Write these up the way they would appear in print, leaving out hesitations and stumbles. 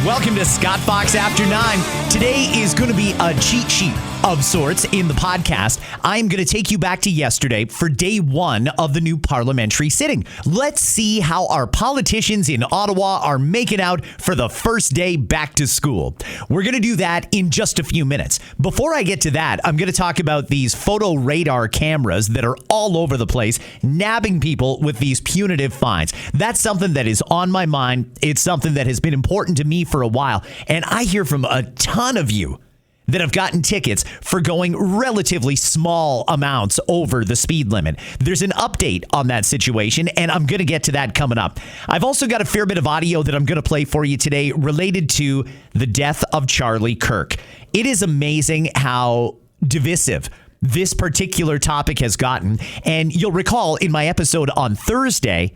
Welcome to Scott Fox After 9. Today is going to be a cheat sheet of sorts in the podcast. I'm going to take you back to yesterday for day one of the new parliamentary sitting. Let's see how our politicians in Ottawa are making out for the first day back to school. We're going to do that in just a few minutes. Before I get to that, I'm going to talk about these photo radar cameras that are all over the place, nabbing people with these punitive fines. That's something that is on my mind. It's something that has been important to me for a while. And I hear from a ton of you that have gotten tickets for going relatively small amounts over the speed limit. There's an update on that situation, and I'm going to get to that coming up. I've also got a fair bit of audio that I'm going to play for you today related to the death of Charlie Kirk. It is amazing how divisive this particular topic has gotten. And you'll recall in my episode on Thursday,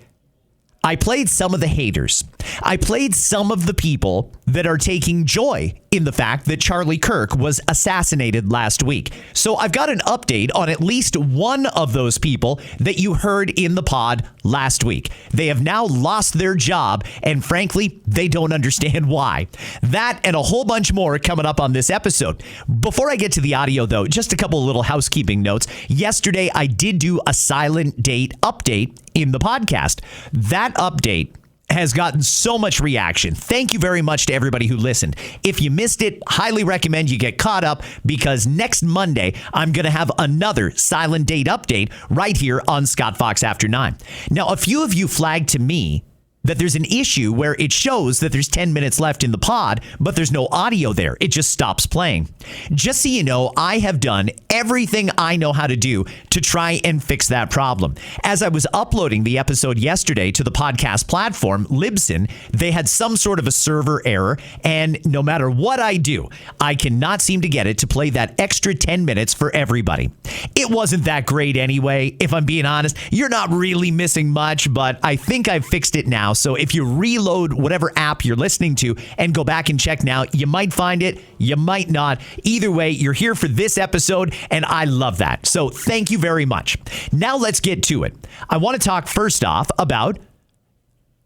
I played some of the haters. I played some of the people that are taking joy in the fact that Charlie Kirk was assassinated last week. So I've got an update on at least one of those people that you heard in the pod last week. They have now lost their job, and frankly, they don't understand why. That and a whole bunch more coming up on this episode. Before I get to the audio, though, just a couple of little housekeeping notes. Yesterday, I did do a silent date update in the podcast. That update has gotten so much reaction. Thank you very much to everybody who listened. If you missed it, highly recommend you get caught up, because next Monday, I'm going to have another silent date update right here on Scott Fox After 9. Now, a few of you flagged to me that there's an issue where it shows that there's 10 minutes left in the pod, but there's no audio there. It just stops playing. Just so you know, I have done everything I know how to do to try and fix that problem. As I was uploading the episode yesterday to the podcast platform, Libsyn, they had some sort of a server error, and no matter what I do, I cannot seem to get it to play that extra 10 minutes for everybody. It wasn't that great anyway, if I'm being honest. You're not really missing much, but I think I've fixed it now. So if you reload whatever app you're listening to and go back and check now, you might find it, you might not. Either way, you're here for this episode, and I love that. So thank you very much. Now let's get to it. I want to talk first off about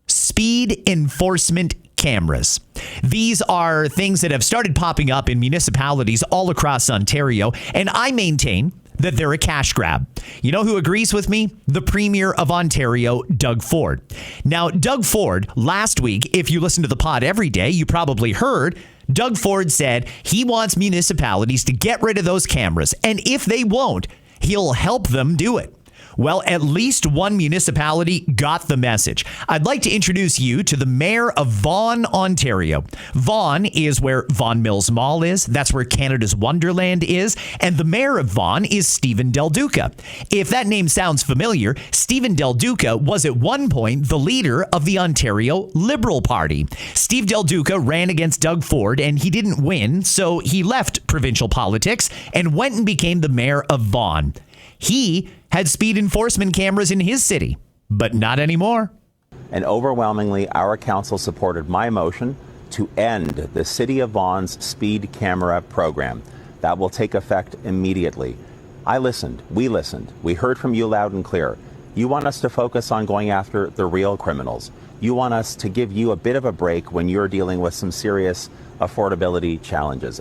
speed enforcement cameras. These are things that have started popping up in municipalities all across Ontario, and I maintain that they're a cash grab. You know who agrees with me? The Premier of Ontario, Doug Ford. Now, Doug Ford, last week, if you listen to the pod every day, you probably heard Doug Ford said he wants municipalities to get rid of those cameras, and if they won't, he'll help them do it. Well, at least one municipality got the message. I'd like to introduce you to the mayor of Vaughan, Ontario. Vaughan is where Vaughan Mills Mall is. That's where Canada's Wonderland is. And the mayor of Vaughan is Steven DelDuca. If that name sounds familiar, Steven DelDuca was at one point the leader of the Ontario Liberal Party. Steve DelDuca ran against Doug Ford, and he didn't win, so he left provincial politics and went and became the mayor of Vaughan. He had speed enforcement cameras in his city, but not anymore. And overwhelmingly, our council supported my motion to end the City of Vaughan's speed camera program. That will take effect immediately. I listened. We heard from you loud and clear. You want us to focus on going after the real criminals. You want us to give you a bit of a break when you're dealing with some serious affordability challenges.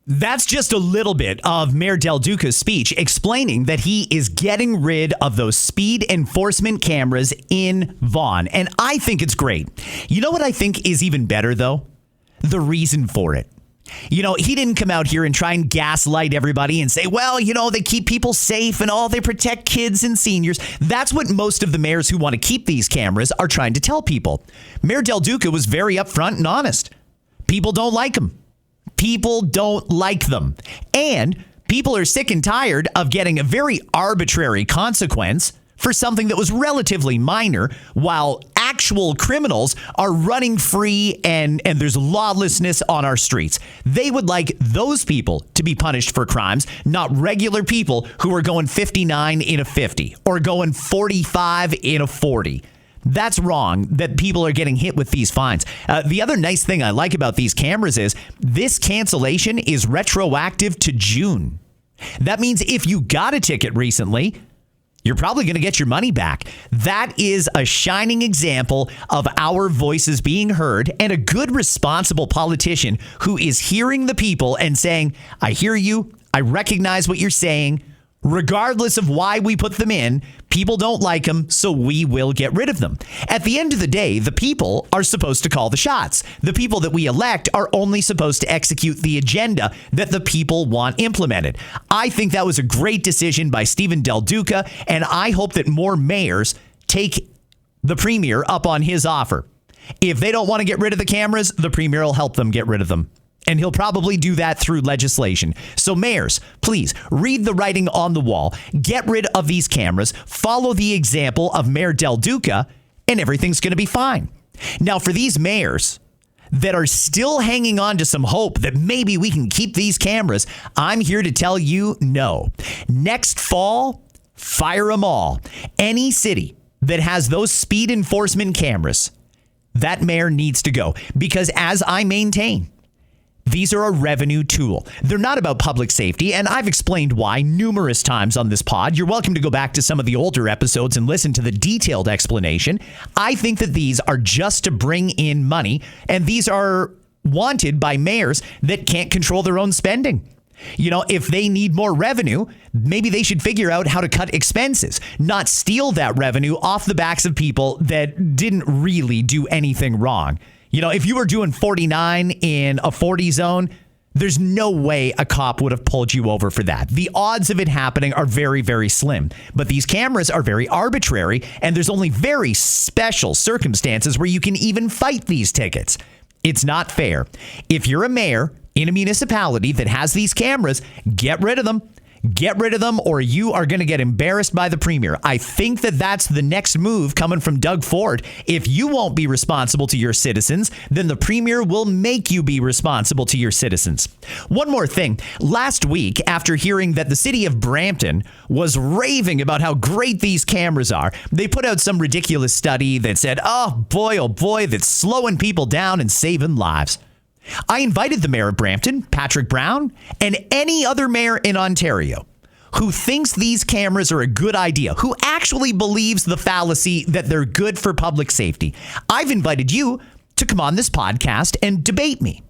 That's just a little bit of Mayor DelDuca's speech explaining that he is getting rid of those speed enforcement cameras in Vaughan. And I think it's great. You know what I think is even better, though? The reason for it. You know, he didn't come out here and try and gaslight everybody and say, well, you know, they keep people safe and all, they protect kids and seniors. That's what most of the mayors who want to keep these cameras are trying to tell people. Mayor DelDuca was very upfront and honest. People don't like him. People don't like them. And people are sick and tired of getting a very arbitrary consequence for something that was relatively minor, while actual criminals are running free and there's lawlessness on our streets. They would like those people to be punished for crimes, not regular people who are going 59 in a 50 or going 45 in a 40. That's wrong that people are getting hit with these fines. The other nice thing I like about these cameras is this cancellation is retroactive to June. That means if you got a ticket recently, you're probably going to get your money back. That is a shining example of our voices being heard and a good, responsible politician who is hearing the people and saying, I hear you. I recognize what you're saying. Regardless of why we put them in, people don't like them, so we will get rid of them. At the end of the day, the people are supposed to call the shots. The people that we elect are only supposed to execute the agenda that the people want implemented. I think that was a great decision by Steven DelDuca, and I hope that more mayors take the premier up on his offer. If they don't want to get rid of the cameras, the premier will help them get rid of them. And he'll probably do that through legislation. So mayors, please read the writing on the wall. Get rid of these cameras. Follow the example of Mayor DelDuca, and everything's going to be fine. Now, for these mayors that are still hanging on to some hope that maybe we can keep these cameras, I'm here to tell you no. Next fall, fire them all. Any city that has those speed enforcement cameras, that mayor needs to go. Because as I maintain, these are a revenue tool. They're not about public safety, and I've explained why numerous times on this pod. You're welcome to go back to some of the older episodes and listen to the detailed explanation. I think that these are just to bring in money, and these are wanted by mayors that can't control their own spending. You know, if they need more revenue, maybe they should figure out how to cut expenses, not steal that revenue off the backs of people that didn't really do anything wrong. You know, if you were doing 49 in a 40 zone, there's no way a cop would have pulled you over for that. The odds of it happening are very, very slim. But these cameras are very arbitrary, and there's only very special circumstances where you can even fight these tickets. It's not fair. If you're a mayor in a municipality that has these cameras, get rid of them. Get rid of them, or you are going to get embarrassed by the premier. I think that that's the next move coming from Doug Ford. If you won't be responsible to your citizens, then the premier will make you be responsible to your citizens. One more thing. Last week, after hearing that the city of Brampton was raving about how great these cameras are, they put out some ridiculous study that said, oh boy, that's slowing people down and saving lives. I invited the mayor of Brampton, Patrick Brown, and any other mayor in Ontario who thinks these cameras are a good idea, who actually believes the fallacy that they're good for public safety. I've invited you to come on this podcast and debate me.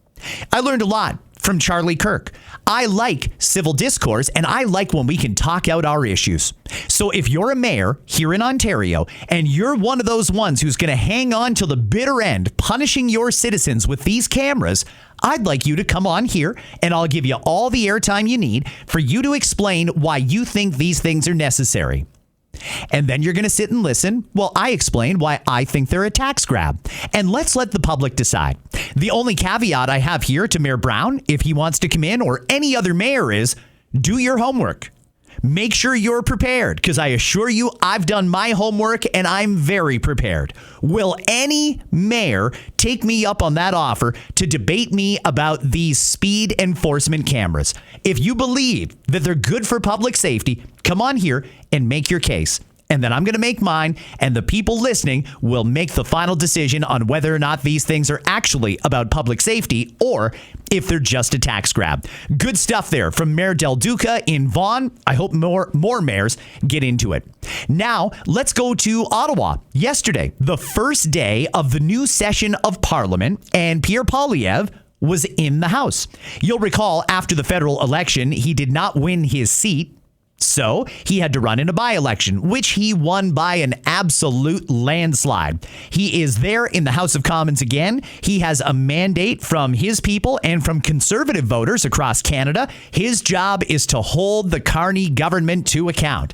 I learned a lot from Charlie Kirk. I like civil discourse, and I like when we can talk out our issues. So if you're a mayor here in Ontario and you're one of those ones who's going to hang on till the bitter end, punishing your citizens with these cameras, I'd like you to come on here and I'll give you all the airtime you need for you to explain why you think these things are necessary. And then you're going to sit and listen while I explain why I think they're a tax grab. And let's let the public decide. The only caveat I have here to Mayor Brown, if he wants to come in, or any other mayor, is do your homework. Make sure you're prepared, because I assure you I've done my homework and I'm very prepared. Will any mayor take me up on that offer to debate me about these speed enforcement cameras? If you believe that they're good for public safety, come on here and make your case. And then I'm going to make mine, and the people listening will make the final decision on whether or not these things are actually about public safety or if they're just a tax grab. Good stuff there from Mayor DelDuca in Vaughan. I hope more mayors get into it. Now, let's go to Ottawa. Yesterday, the first day of the new session of Parliament, and Pierre was in the House. You'll recall after the federal election, he did not win his seat. So he had to run in a by-election, which he won by an absolute landslide. He is there in the House of Commons again. He has a mandate from his people and from conservative voters across Canada. His job is to hold the Carney government to account.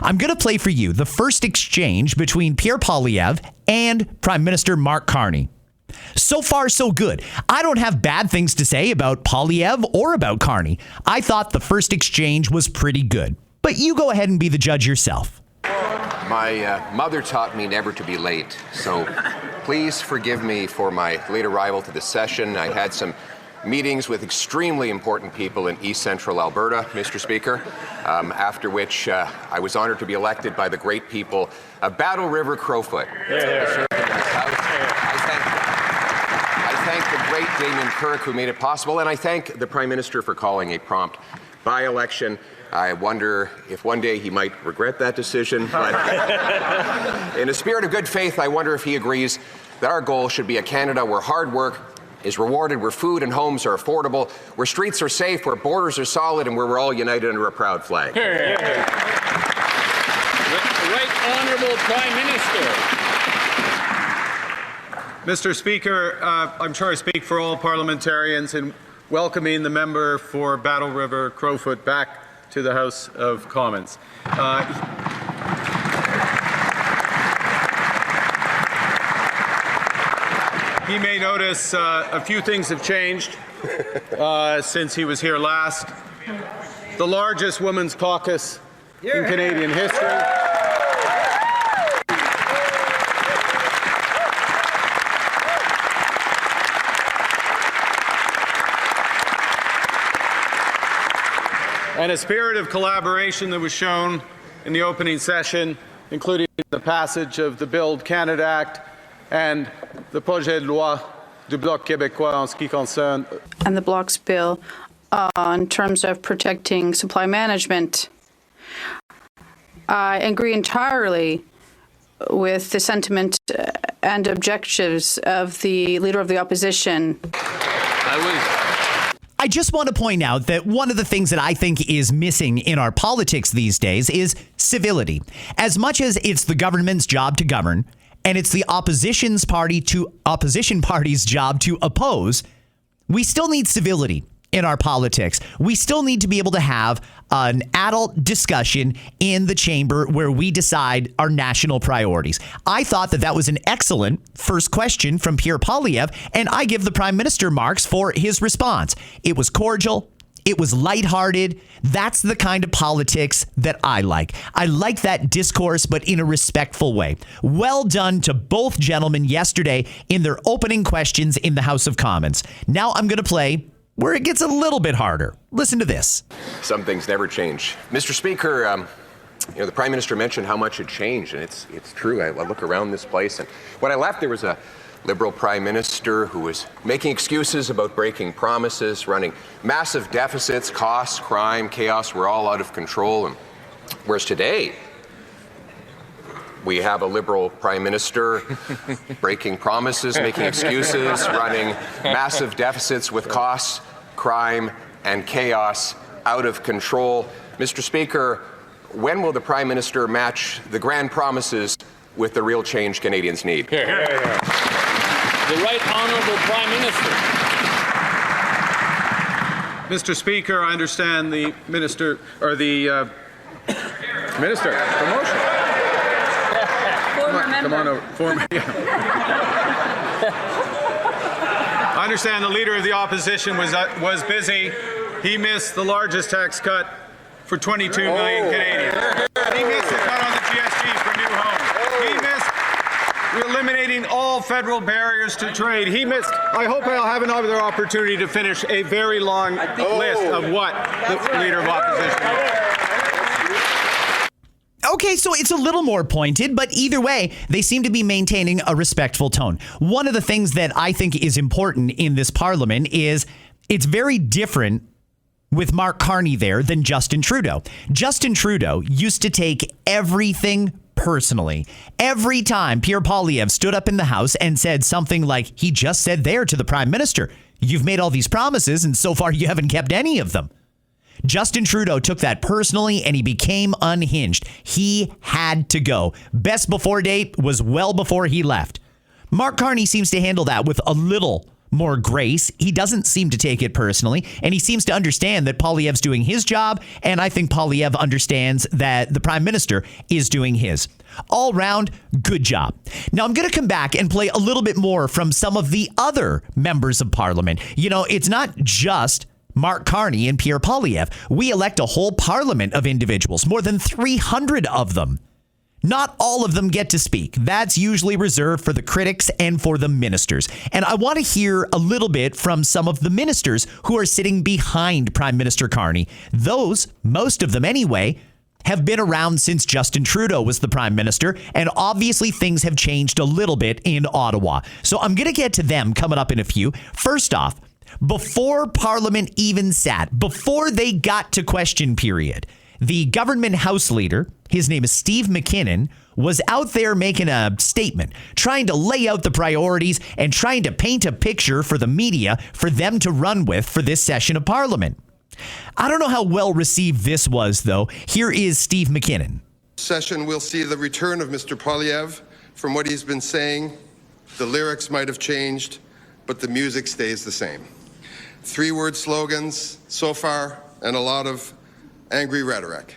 I'm going to play for you the first exchange between Pierre Poilievre and Prime Minister Mark Carney. So far, so good. I don't have bad things to say about Poilievre or about Carney. I thought the first exchange was pretty good. But you go ahead and be the judge yourself. My mother taught me never to be late, so please forgive me for my late arrival to the session. I had some meetings with extremely important people in East Central Alberta, Mr. Speaker, after which I was honored to be elected by the great people of Battle River Crowfoot. I thank the great Damien Kirk who made it possible, and I thank the Prime Minister for calling a prompt by-election. I wonder if one day he might regret that decision. But in a spirit of good faith, I wonder if he agrees that our goal should be a Canada where hard work is rewarded, where food and homes are affordable, where streets are safe, where borders are solid, and where we're all united under a proud flag. The Right Honourable Prime Minister. Mr. Speaker, I'm sure I speak for all parliamentarians in welcoming the member for Battle River Crowfoot back to the House of Commons. He may notice a few things have changed since he was here last. The largest women's caucus in Canadian history. And a spirit of collaboration that was shown in the opening session, including the passage of the Build Canada Act and the projet de loi du Bloc québécois en ce qui concerne. And the Bloc's bill in terms of protecting supply management. I agree entirely with the sentiment and objectives of the Leader of the Opposition. I just want to point out that one of the things that I think is missing in our politics these days is civility. As much as it's the government's job to govern, and it's the opposition party's job to oppose, we still need civility in our politics. We still need to be able to have an adult discussion in the chamber where we decide our national priorities. I thought that was an excellent first question from Pierre Poilievre, and I give the Prime Minister marks for his response. It was cordial. It was lighthearted. That's the kind of politics that I like. I like that discourse, but in a respectful way. Well done to both gentlemen yesterday in their opening questions in the House of Commons. Now I'm going to play where it gets a little bit harder. Listen to this. Some things never change. Mr. Speaker, the Prime Minister mentioned how much had changed, and it's true. I look around this place, and when I left, there was a Liberal Prime Minister who was making excuses about breaking promises, running massive deficits, costs, crime, chaos were all out of control. And whereas today, we have a Liberal Prime Minister breaking promises, making excuses, running massive deficits with costs, crime, and chaos out of control. Mr. Speaker, when will the Prime Minister match the grand promises with the real change Canadians need? The Right Honourable Prime Minister. Mr. Speaker, I understand the Minister, or the Minister, promotion. Come on over. I understand the Leader of the Opposition was busy. He missed the largest tax cut for 22 million Canadians. He missed the cut on the GST for new homes. He missed eliminating all federal barriers to trade. He missed, I hope I'll have another opportunity to finish a very long list of what the Leader of Opposition. Okay, so it's a little more pointed, but either way, they seem to be maintaining a respectful tone. One of the things that I think is important in this parliament is it's very different with Mark Carney there than Justin Trudeau. Justin Trudeau used to take everything personally. Every time Pierre Poilievre stood up in the House and said something like he just said there to the Prime Minister, "You've made all these promises and so far you haven't kept any of them." Justin Trudeau took that personally and he became unhinged. He had to go. Best before date was well before he left. Mark Carney seems to handle that with a little more grace. He doesn't seem to take it personally, and he seems to understand that Poilievre's doing his job, and I think Poilievre understands that the Prime Minister is doing his. All round, good job. Now, I'm going to come back and play a little bit more from some of the other members of Parliament. You know, it's not just Mark Carney and Pierre Poilievre. We elect a whole parliament of individuals, more than 300 of them. Not all of them get to speak. That's usually reserved for the critics and for the ministers. And I want to hear a little bit from some of the ministers who are sitting behind Prime Minister Carney. Those, most of them anyway, have been around since Justin Trudeau was the Prime Minister, and obviously things have changed a little bit in Ottawa. So I'm going to get to them coming up in a few. First off, before Parliament even sat, before they got to question period, The government House leader, his name is Steve McKinnon, was out there making a statement, trying to lay out the priorities and trying to paint a picture for the media for them to run with for this session of Parliament. I don't know how well received this was, though. Here is Steve McKinnon. Session, we'll see the return of Mr. Poilievre. From what he's been saying, the lyrics might have changed, but the music stays the same. 3-word slogans so far and a lot of angry rhetoric.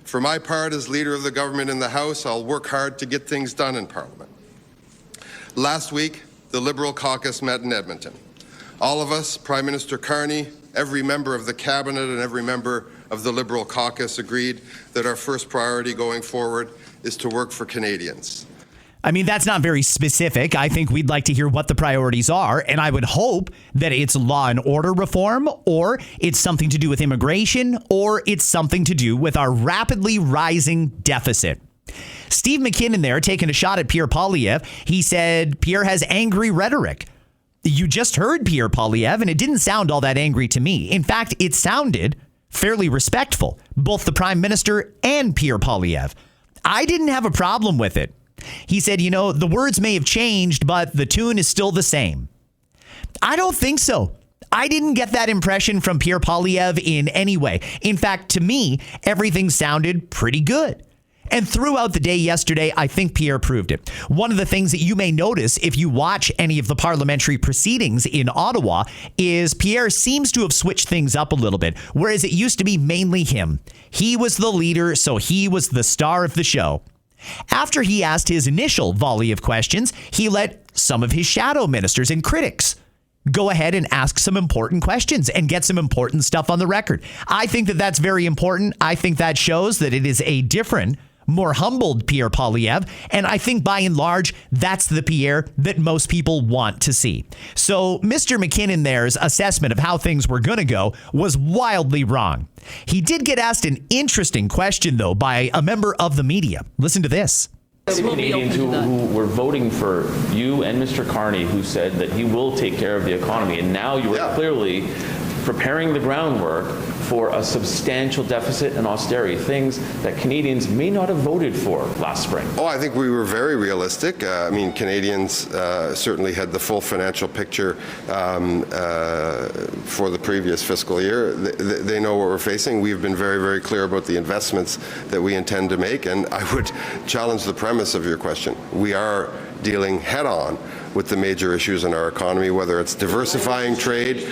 For my part, as leader of the government in the House, I'll work hard to get things done in Parliament. Last week, the Liberal caucus met in Edmonton. All of us, Prime Minister Carney, every member of the cabinet and every member of the Liberal caucus agreed that our first priority going forward is to work for Canadians. I mean, that's not very specific. I think we'd like to hear what the priorities are, and I would hope that it's law and order reform, or it's something to do with immigration, or it's something to do with our rapidly rising deficit. Steve McKinnon there taking a shot at Pierre Poilievre. He said Pierre has angry rhetoric. You just heard Pierre Poilievre, and it didn't sound all that angry to me. In fact, it sounded fairly respectful, both the Prime Minister and Pierre Poilievre. I didn't have a problem with it. He said, you know, the words may have changed, but the tune is still the same. I don't think so. I didn't get that impression from Pierre Poilievre in any way. In fact, to me, everything sounded pretty good. And throughout the day yesterday, I think Pierre proved it. One of the things that you may notice if you watch any of the parliamentary proceedings in Ottawa is Pierre seems to have switched things up a little bit, whereas it used to be mainly him. He was the leader, so he was the star of the show. After he asked his initial volley of questions, he let some of his shadow ministers and critics go ahead and ask some important questions and get some important stuff on the record. I think that that's very important. I think that shows that it is a different, more humbled Pierre Poilievre, and I think by and large, that's the Pierre that most people want to see. So Mr. McKinnon there's assessment of how things were going to go was wildly wrong. He did get asked an interesting question, though, by a member of the media. Listen to this. The Canadians who were voting for you and Mr. Carney, who said that he will take care of the economy, and now you are clearly preparing the groundwork for a substantial deficit and austerity, things that Canadians may not have voted for last spring. Oh, I think we were very realistic. I mean, Canadians certainly had the full financial picture for the previous fiscal year. They know what we're facing. We've been very, very clear about the investments that we intend to make, and I would challenge the premise of your question. We are dealing head-on with the major issues in our economy, whether it's diversifying trade,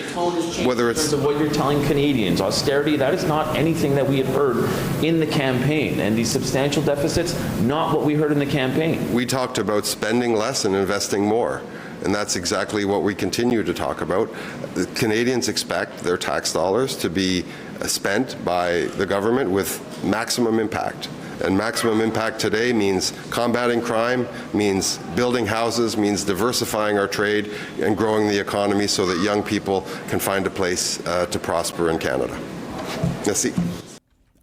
whether it's... In terms of what you're telling Canadians, austerity, that is not anything that we had heard in the campaign. And these substantial deficits, not what we heard in the campaign. We talked about spending less and investing more. And that's exactly what we continue to talk about. The Canadians expect their tax dollars to be spent by the government with maximum impact. And maximum impact today means combating crime, means building houses, means diversifying our trade and growing the economy so that young people can find a place to prosper in Canada. Merci.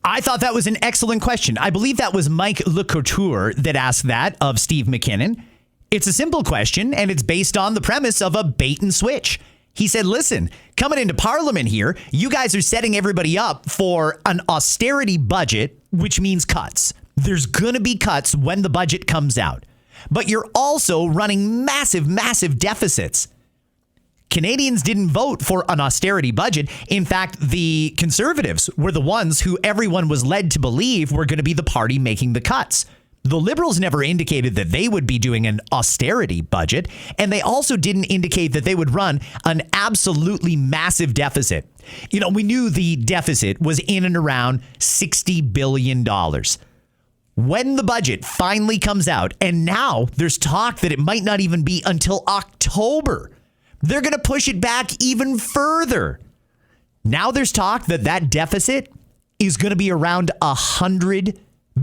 I thought that was an excellent question. I believe that was Mike LeCouture that asked that of Steve McKinnon. It's a simple question, and it's based on the premise of a bait and switch. He said, listen, coming into Parliament here, you guys are setting everybody up for an austerity budget, which means cuts. There's going to be cuts when the budget comes out. But you're also running massive, massive deficits. Canadians didn't vote for an austerity budget. In fact, the Conservatives were the ones who everyone was led to believe were going to be the party making the cuts. The Liberals never indicated that they would be doing an austerity budget, and they also didn't indicate that they would run an absolutely massive deficit. You know, we knew the deficit was in and around $60 billion. When the budget finally comes out, and now there's talk that it might not even be until October, they're going to push it back even further. Now there's talk that that deficit is going to be around $100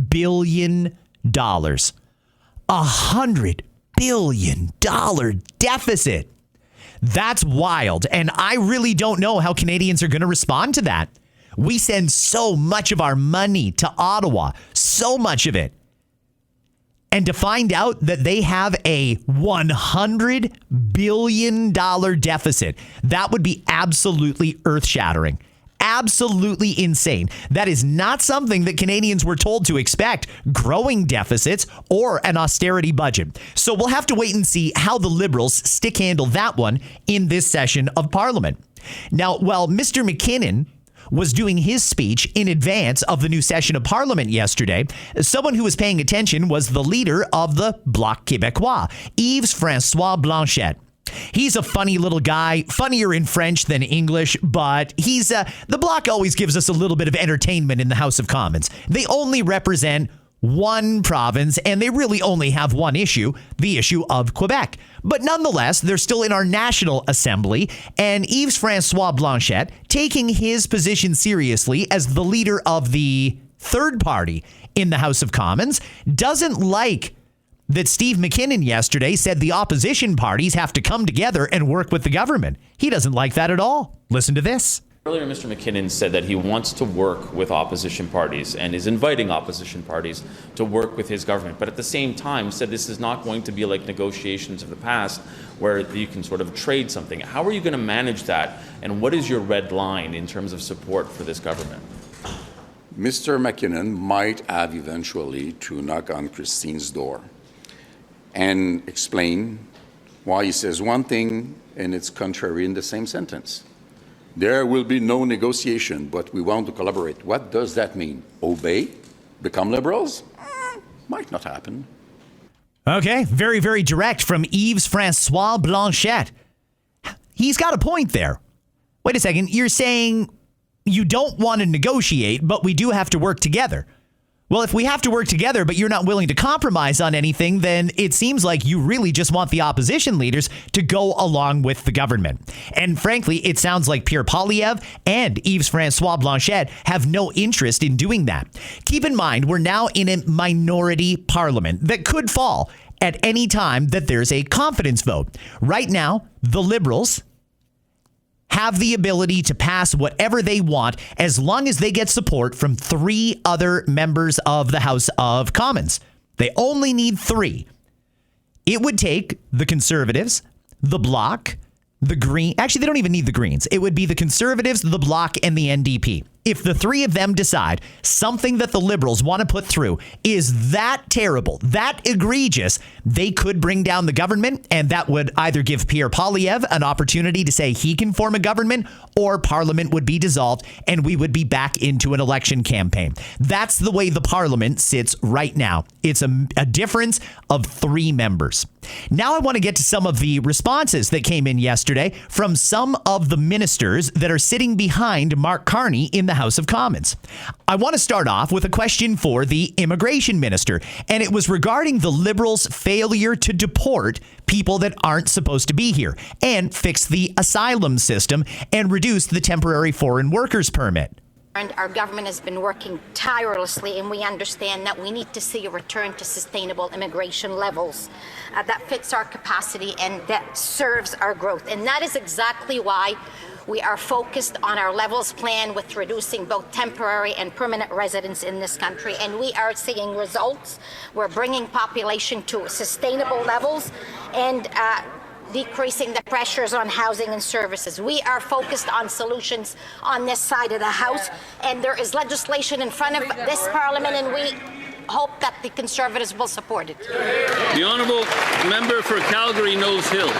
billion. $100 billion deficit. That's wild. And I really don't know how Canadians are going to respond to that. We send so much of our money to Ottawa, so much of it. And to find out that they have a $100 billion deficit, that would be absolutely earth-shattering. absolutely insane. That is not something that Canadians were told to expect, growing deficits or an austerity budget. So we'll have to wait and see how the Liberals stick handle that one in this session of Parliament. Now, while Mr. McKinnon was doing his speech in advance of the new session of Parliament yesterday, someone who was paying attention was the leader of the Bloc Québécois, Yves-François Blanchet. He's a funny little guy, funnier in French than English, but the Bloc always gives us a little bit of entertainment in the House of Commons. They only represent one province, and they really only have one issue, the issue of Quebec. But nonetheless, they're still in our National Assembly, and Yves-François Blanchet, taking his position seriously as the leader of the third party in the House of Commons, doesn't like that Steve McKinnon yesterday said the opposition parties have to come together and work with the government. He doesn't like that at all. Listen to this. Earlier, Mr. McKinnon said that he wants to work with opposition parties and is inviting opposition parties to work with his government. But at the same time, said this is not going to be like negotiations of the past where you can sort of trade something. How are you going to manage that? And what is your red line in terms of support for this government? Mr. McKinnon might have eventually to knock on Christine's door and explain why he says one thing and it's contrary in the same sentence. There will be no negotiation, but we want to collaborate. What does that mean? Obey? Become liberals? Might not happen. Okay, very, very direct from Yves-François Blanchet. He's got a point there. Wait a second, you're saying you don't want to negotiate, but we do have to work together. Well, if we have to work together, but you're not willing to compromise on anything, then it seems like you really just want the opposition leaders to go along with the government. And frankly, it sounds like Pierre Poilievre and Yves-François Blanchet have no interest in doing that. Keep in mind, we're now in a minority parliament that could fall at any time that there's a confidence vote. Right now, the Liberals have the ability to pass whatever they want as long as they get support from 3 other members of the House of Commons. They only need 3. It would take the Conservatives, the Bloc, the Green. Actually, they don't even need the Greens. It would be the Conservatives, the Bloc, and the NDP. If the 3 of them decide something that the Liberals want to put through is that terrible, that egregious, they could bring down the government, and that would either give Pierre Poilievre an opportunity to say he can form a government, or Parliament would be dissolved and we would be back into an election campaign. That's the way the Parliament sits right now. It's a difference of 3 members. Now I want to get to some of the responses that came in yesterday from some of the ministers that are sitting behind Mark Carney in the House of Commons. I want to start off with a question for the immigration minister, and it was regarding the Liberals' failure to deport people that aren't supposed to be here and fix the asylum system and reduce the temporary foreign workers permit. And our government has been working tirelessly, and we understand that we need to see a return to sustainable immigration levels that fits our capacity and that serves our growth. And that is exactly why we are focused on our levels plan with reducing both temporary and permanent residents in this country. And we are seeing results. We're bringing population to sustainable levels and decreasing the pressures on housing and services. We are focused on solutions on this side of the House, and there is legislation in front of this Parliament, and we hope that the Conservatives will support it. The Honourable Member for Calgary Knowles Hill.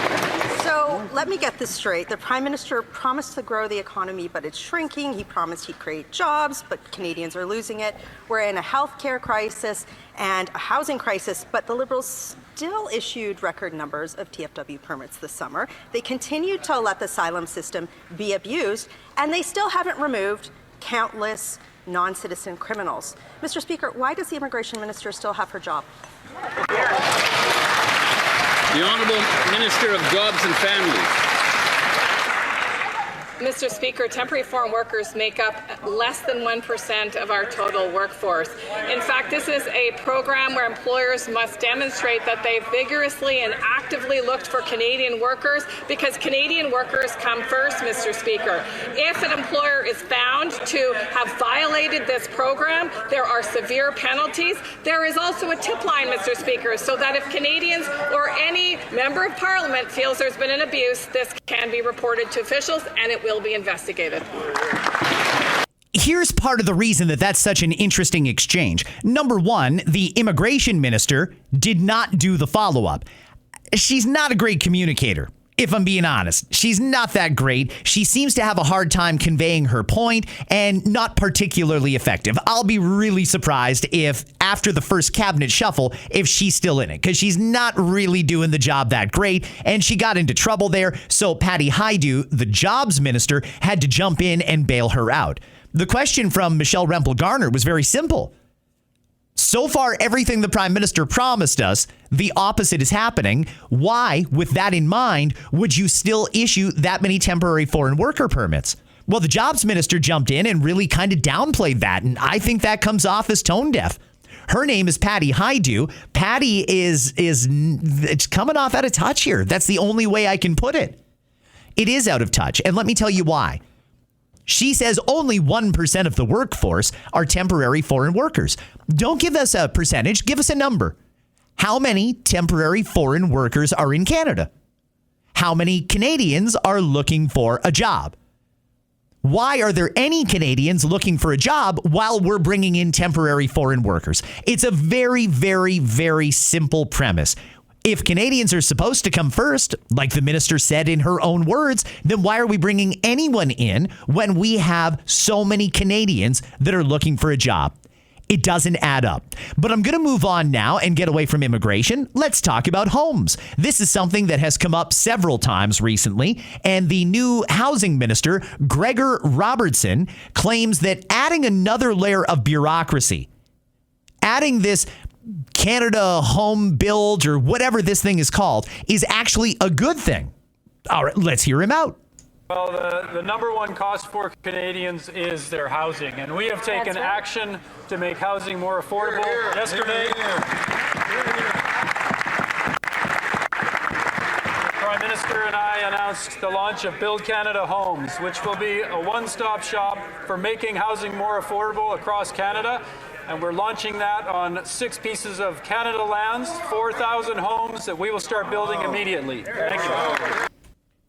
So let me get this straight. The Prime Minister promised to grow the economy, but it's shrinking. He promised he'd create jobs, but Canadians are losing it. We're in a healthcare crisis and a housing crisis, but the Liberals still issued record numbers of TFW permits this summer. They continued to let the asylum system be abused, and they still haven't removed countless non-citizen criminals. Mr. Speaker, why does the Immigration Minister still have her job? The Honourable Minister of Jobs and Families. Mr. Speaker, temporary foreign workers make up less than 1% of our total workforce. In fact, this is a program where employers must demonstrate that they vigorously and actively looked for Canadian workers, because Canadian workers come first, Mr. Speaker. If an employer is found to have violated this program, there are severe penalties. There is also a tip line, Mr. Speaker, so that if Canadians or any member of Parliament feels there's been an abuse, this can be reported to officials and it will be investigated. Here's part of the reason that that's such an interesting exchange. Number one, the immigration minister did not do the follow-up. She's not a great communicator, if I'm being honest. She's not that great. She seems to have a hard time conveying her point and not particularly effective. I'll be really surprised if after the first cabinet shuffle, if she's still in it, because she's not really doing the job that great. And she got into trouble there. So Patty Hajdu, the jobs minister, had to jump in and bail her out. The question from Michelle Rempel-Garner was very simple. So far, everything the prime minister promised us, the opposite is happening. Why, with that in mind, would you still issue that many temporary foreign worker permits? Well, the jobs minister jumped in and really kind of downplayed that. And I think that comes off as tone deaf. Her name is Patty Hajdu. Patty is it's coming off out of touch here. That's the only way I can put it. It is out of touch. And let me tell you why. She says only 1% of the workforce are temporary foreign workers. Don't give us a percentage. Give us a number. How many temporary foreign workers are in Canada? How many Canadians are looking for a job? Why are there any Canadians looking for a job while we're bringing in temporary foreign workers? It's a very, very, very simple premise. If Canadians are supposed to come first, like the minister said in her own words, then why are we bringing anyone in when we have so many Canadians that are looking for a job? It doesn't add up. But I'm going to move on now and get away from immigration. Let's talk about homes. This is something that has come up several times recently, and the new housing minister, Gregor Robertson, claims that adding another layer of bureaucracy, adding this Canada Home Build or whatever this thing is called, is actually a good thing. All right, let's hear him out. Well, the number one cost for Canadians is their housing, and we have taken action to make housing more affordable. Yesterday, the Prime Minister and I announced the launch of Build Canada Homes, which will be a one-stop shop for making housing more affordable across Canada. And we're launching that on 6 pieces of Canada lands, 4,000 homes that we will start building immediately. Thank you.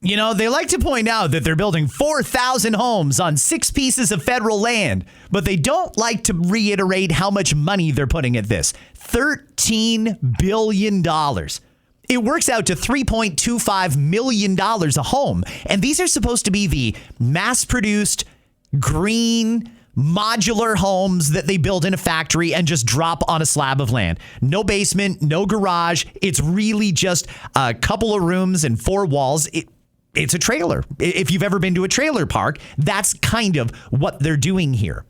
You know, they like to point out that they're building 4,000 homes on 6 pieces of federal land, but they don't like to reiterate how much money they're putting at this. $13 billion. It works out to $3.25 million a home. And these are supposed to be the mass-produced, green, modular homes that they build in a factory and just drop on a slab of land. No basement, no garage. It's really just a couple of rooms and 4 walls. It's a trailer. If you've ever been to a trailer park, that's kind of what they're doing here.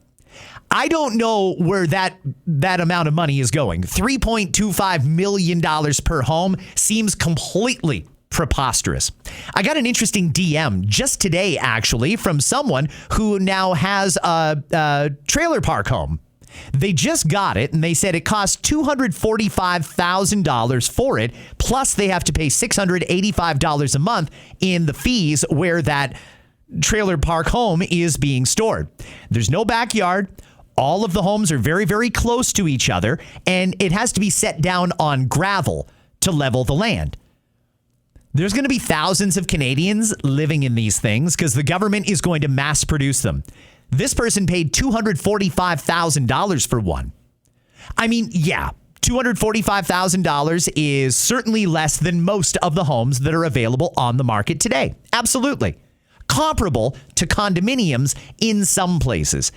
I don't know where that amount of money is going. $3.25 million per home seems completely preposterous. I got an interesting DM just today, actually, from someone who now has a trailer park home. They just got it, and they said it cost $245,000 for it, plus they have to pay $685 a month in the fees where that trailer park home is being stored. There's no backyard. All of the homes are very, very close to each other, and it has to be set down on gravel to level the land. There's going to be thousands of Canadians living in these things because the government is going to mass produce them. This person paid $245,000 for one. I mean, yeah, $245,000 is certainly less than most of the homes that are available on the market today. Absolutely. Comparable to condominiums in some places.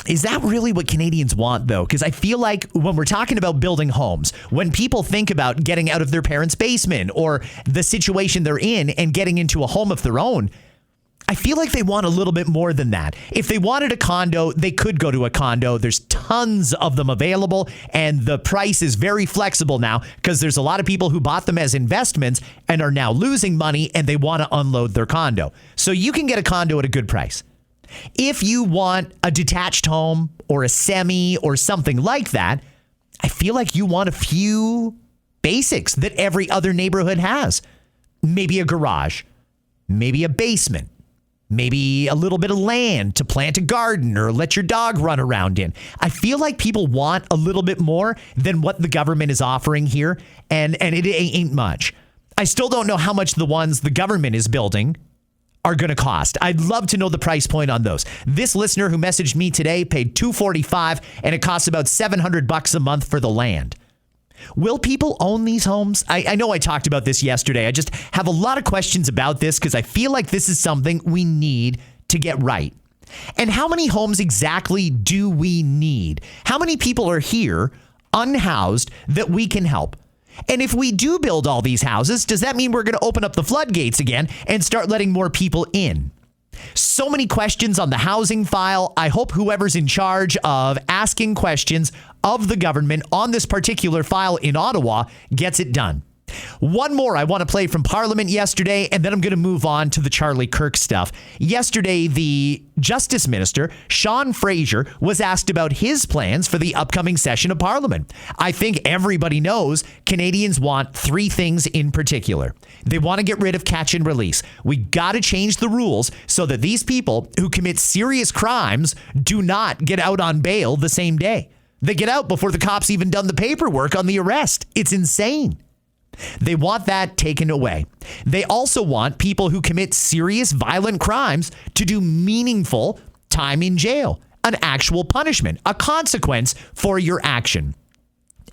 Is that really what Canadians want, though? Because I feel like when we're talking about building homes, when people think about getting out of their parents' basement or the situation they're in and getting into a home of their own, I feel like they want a little bit more than that. If they wanted a condo, they could go to a condo. There's tons of them available, and the price is very flexible now because there's a lot of people who bought them as investments and are now losing money, and they want to unload their condo. So you can get a condo at a good price. If you want a detached home or a semi or something like that, I feel like you want a few basics that every other neighborhood has. Maybe a garage, maybe a basement, maybe a little bit of land to plant a garden or let your dog run around in. I feel like people want a little bit more than what the government is offering here, and it ain't much. I still don't know how much the ones the government is building are going to cost. I'd love to know the price point on those. This listener who messaged me today paid $245, and it costs about $700 a month for the land. Will people own these homes? I know I talked about this yesterday. I just have a lot of questions about this because I feel like this is something we need to get right. And how many homes exactly do we need? How many people are here unhoused that we can help? And if we do build all these houses, does that mean we're going to open up the floodgates again and start letting more people in? So many questions on the housing file. I hope whoever's in charge of asking questions of the government on this particular file in Ottawa gets it done. One more I want to play from Parliament yesterday, and then I'm going to move on to the Charlie Kirk stuff. Yesterday, the Justice Minister, Sean Fraser, was asked about his plans for the upcoming session of Parliament. I think everybody knows Canadians want three things in particular. They want to get rid of catch and release. We got to change the rules so that these people who commit serious crimes do not get out on bail the same day. They get out before the cops even done the paperwork on the arrest. It's insane. They want that taken away. They also want people who commit serious violent crimes to do meaningful time in jail, an actual punishment, a consequence for your action.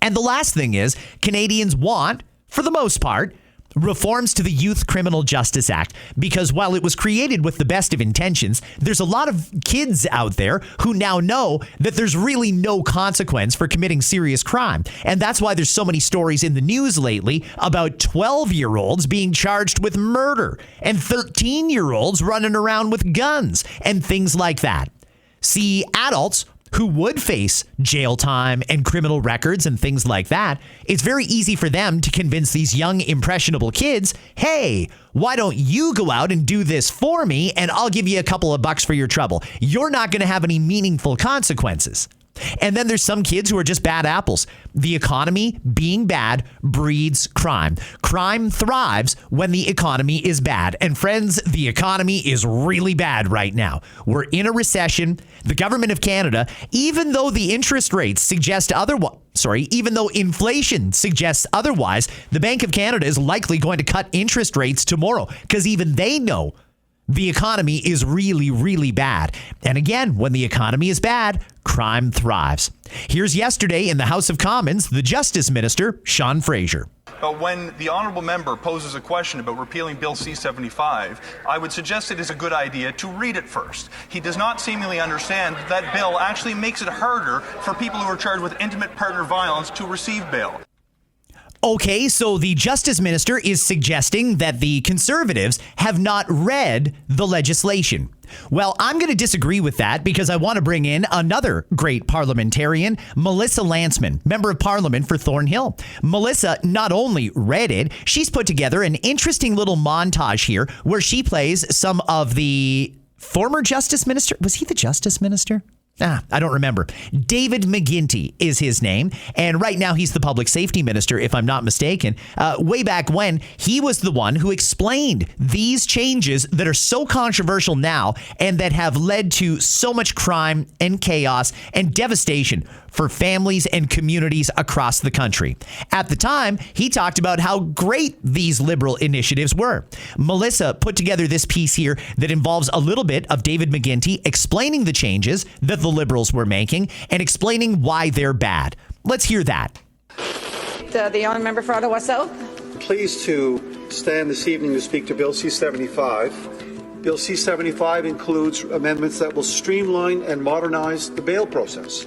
And the last thing is Canadians want, for the most part, reforms to the Youth Criminal Justice Act, because while it was created with the best of intentions, there's a lot of kids out there who now know that there's really no consequence for committing serious crime. And that's why there's so many stories in the news lately about 12-year-olds being charged with murder and 13-year-olds running around with guns and things like that. See, adults who would face jail time and criminal records and things like that, it's very easy for them to convince these young, impressionable kids, hey, why don't you go out and do this for me and I'll give you a couple of bucks for your trouble. You're not going to have any meaningful consequences. And then there's some kids who are just bad apples. The economy being bad breeds crime. Crime thrives when the economy is bad. And friends, the economy is really bad right now. We're in a recession. The government of Canada, even though the interest rates suggest otherwise, even though inflation suggests otherwise, the Bank of Canada is likely going to cut interest rates tomorrow because even they know the economy is really, really bad. And again, when the economy is bad, crime thrives. Here's yesterday in the House of Commons, the Justice Minister, Sean Fraser. But when the honourable member poses a question about repealing Bill C-75, I would suggest it is a good idea to read it first. He does not seemingly understand that bill actually makes it harder for people who are charged with intimate partner violence to receive bail. Okay, so the Justice Minister is suggesting that the Conservatives have not read the legislation. Well, I'm going to disagree with that because I want to bring in another great parliamentarian, Melissa Lantsman, Member of Parliament for Thornhill. Melissa not only read it, she's put together an interesting little montage here where she plays some of the former Justice Minister. Was he the Justice Minister? I don't remember. David McGuinty is his name. And right now he's the public safety minister, if I'm not mistaken. Way back when, he was the one who explained these changes that are so controversial now and that have led to so much crime and chaos and devastation for families and communities across the country. At the time, he talked about how great these liberal initiatives were. Melissa put together this piece here that involves a little bit of David McGuinty explaining the changes that the Liberals were making and explaining why they're bad. Let's hear that. The honourable member for Ottawa South. Pleased to stand this evening to speak to Bill C-75. Bill C-75 includes amendments that will streamline and modernize the bail process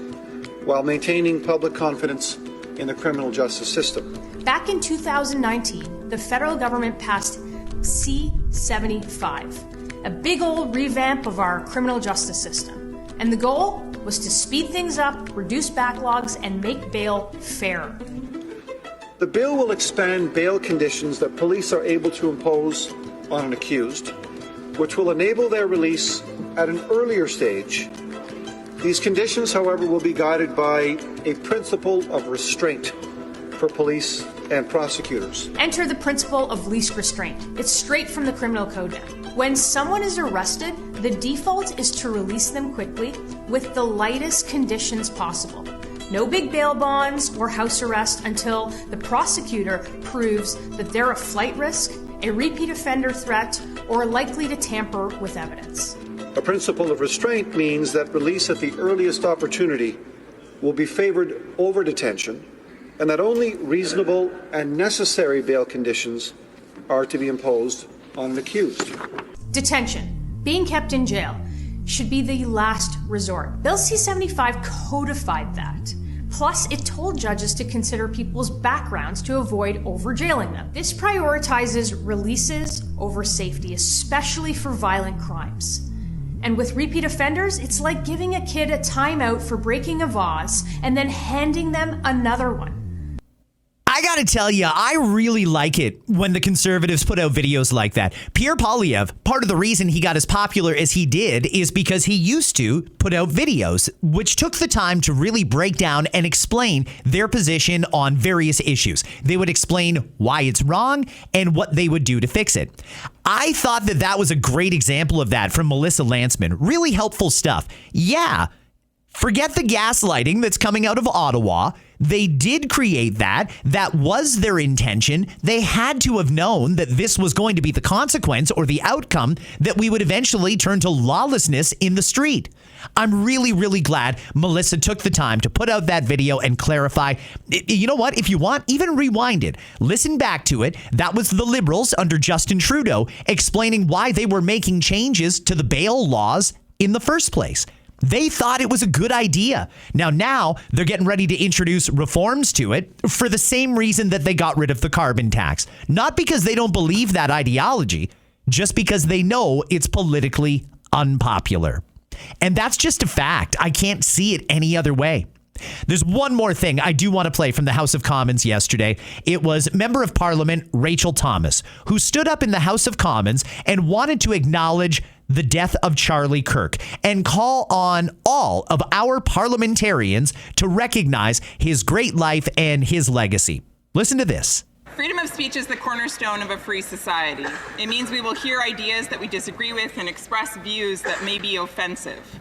while maintaining public confidence in the criminal justice system. Back in 2019, the federal government passed C-75, a big old revamp of our criminal justice system. And the goal was to speed things up, reduce backlogs, and make bail fairer. The bill will expand bail conditions that police are able to impose on an accused, which will enable their release at an earlier stage. These conditions, however, will be guided by a principle of restraint for police and prosecutors. Enter the principle of least restraint. It's straight from the criminal code now. When someone is arrested, the default is to release them quickly with the lightest conditions possible. No big bail bonds or house arrest until the prosecutor proves that they're a flight risk a repeat offender threat, or likely to tamper with evidence. A principle of restraint means that release at the earliest opportunity will be favored over detention, and that only reasonable and necessary bail conditions are to be imposed on an accused. Detention, being kept in jail, should be the last resort. Bill C-75 codified that. Plus, it told judges to consider people's backgrounds to avoid over-jailing them. This prioritizes releases over safety, especially for violent crimes. And with repeat offenders, it's like giving a kid a timeout for breaking a vase and then handing them another one. I gotta tell you, I really like it when the Conservatives put out videos like that. Pierre, part of the reason he got as popular as he did is because he used to put out videos which took the time to really break down and explain their position on various issues. They would explain why it's wrong and what they would do to fix it. I thought that was a great example of that from Melissa Lantsman. Really helpful stuff. Yeah. Forget the gaslighting that's coming out of Ottawa. They did create that. That was their intention. They had to have known that this was going to be the consequence or the outcome, that we would eventually turn to lawlessness in the street. I'm really, really glad Melissa took the time to put out that video and clarify. You know what? If you want, even rewind it. Listen back to it. That was the Liberals under Justin Trudeau explaining why they were making changes to the bail laws in the first place. They thought it was a good idea. Now they're getting ready to introduce reforms to it for the same reason that they got rid of the carbon tax. Not because they don't believe that ideology, just because they know it's politically unpopular. And that's just a fact. I can't see it any other way. There's one more thing I do want to play from the House of Commons yesterday. It was Member of Parliament Rachel Thomas, who stood up in the House of Commons and wanted to acknowledge the death of Charlie Kirk and call on all of our parliamentarians to recognize his great life and his legacy. Listen to this. Freedom of speech is the cornerstone of a free society. It means we will hear ideas that we disagree with and express views that may be offensive.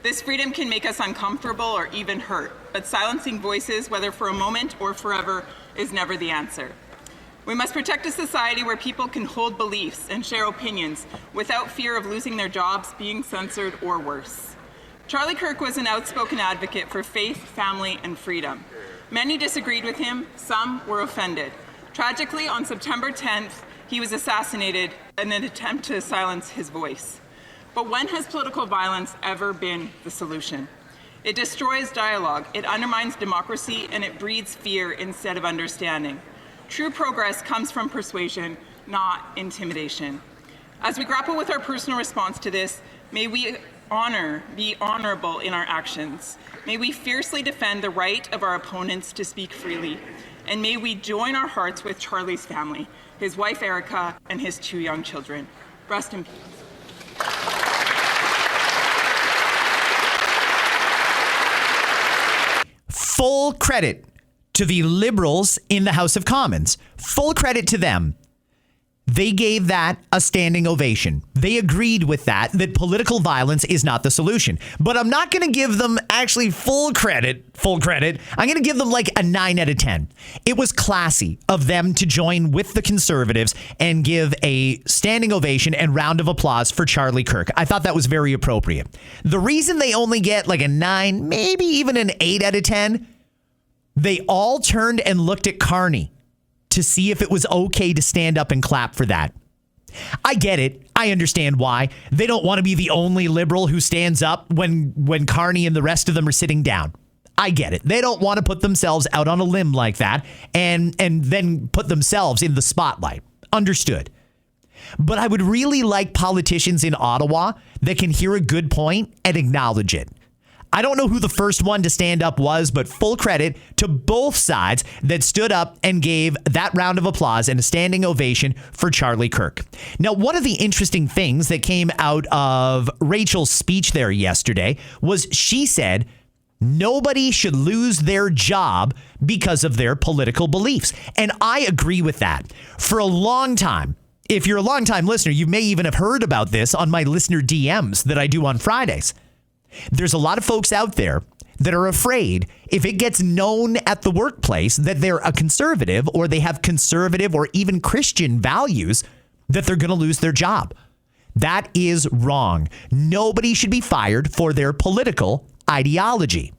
This freedom can make us uncomfortable or even hurt, but silencing voices, whether for a moment or forever, is never the answer. We must protect a society where people can hold beliefs and share opinions without fear of losing their jobs, being censored, or worse. Charlie Kirk was an outspoken advocate for faith, family, and freedom. Many disagreed with him, some were offended. Tragically, on September 10th, he was assassinated in an attempt to silence his voice. But when has political violence ever been the solution? It destroys dialogue, it undermines democracy, and it breeds fear instead of understanding. True progress comes from persuasion, not intimidation. As we grapple with our personal response to this, may we be honorable in our actions. May we fiercely defend the right of our opponents to speak freely. And may we join our hearts with Charlie's family, his wife Erica, and his 2 young children. Rest in peace. Full credit to the Liberals in the House of Commons. Full credit to them. They gave that a standing ovation. They agreed with that political violence is not the solution. But I'm not going to give them actually full credit. I'm going to give them like a 9 out of 10. It was classy of them to join with the Conservatives and give a standing ovation and round of applause for Charlie Kirk. I thought that was very appropriate. The reason they only get like a 9, maybe even an 8 out of 10, they all turned and looked at Carney to see if it was okay to stand up and clap for that. I get it. I understand why. They don't want to be the only Liberal who stands up when Carney and the rest of them are sitting down. I get it. They don't want to put themselves out on a limb like that and then put themselves in the spotlight. Understood. But I would really like politicians in Ottawa that can hear a good point and acknowledge it. I don't know who the first one to stand up was, but full credit to both sides that stood up and gave that round of applause and a standing ovation for Charlie Kirk. Now, one of the interesting things that came out of Rachel's speech there yesterday was she said nobody should lose their job because of their political beliefs. And I agree with that. For a long time, if you're a longtime listener, you may even have heard about this on my listener DMs that I do on Fridays. There's a lot of folks out there that are afraid if it gets known at the workplace that they're a conservative or they have conservative or even Christian values, that they're going to lose their job. That is wrong. Nobody should be fired for their political ideology.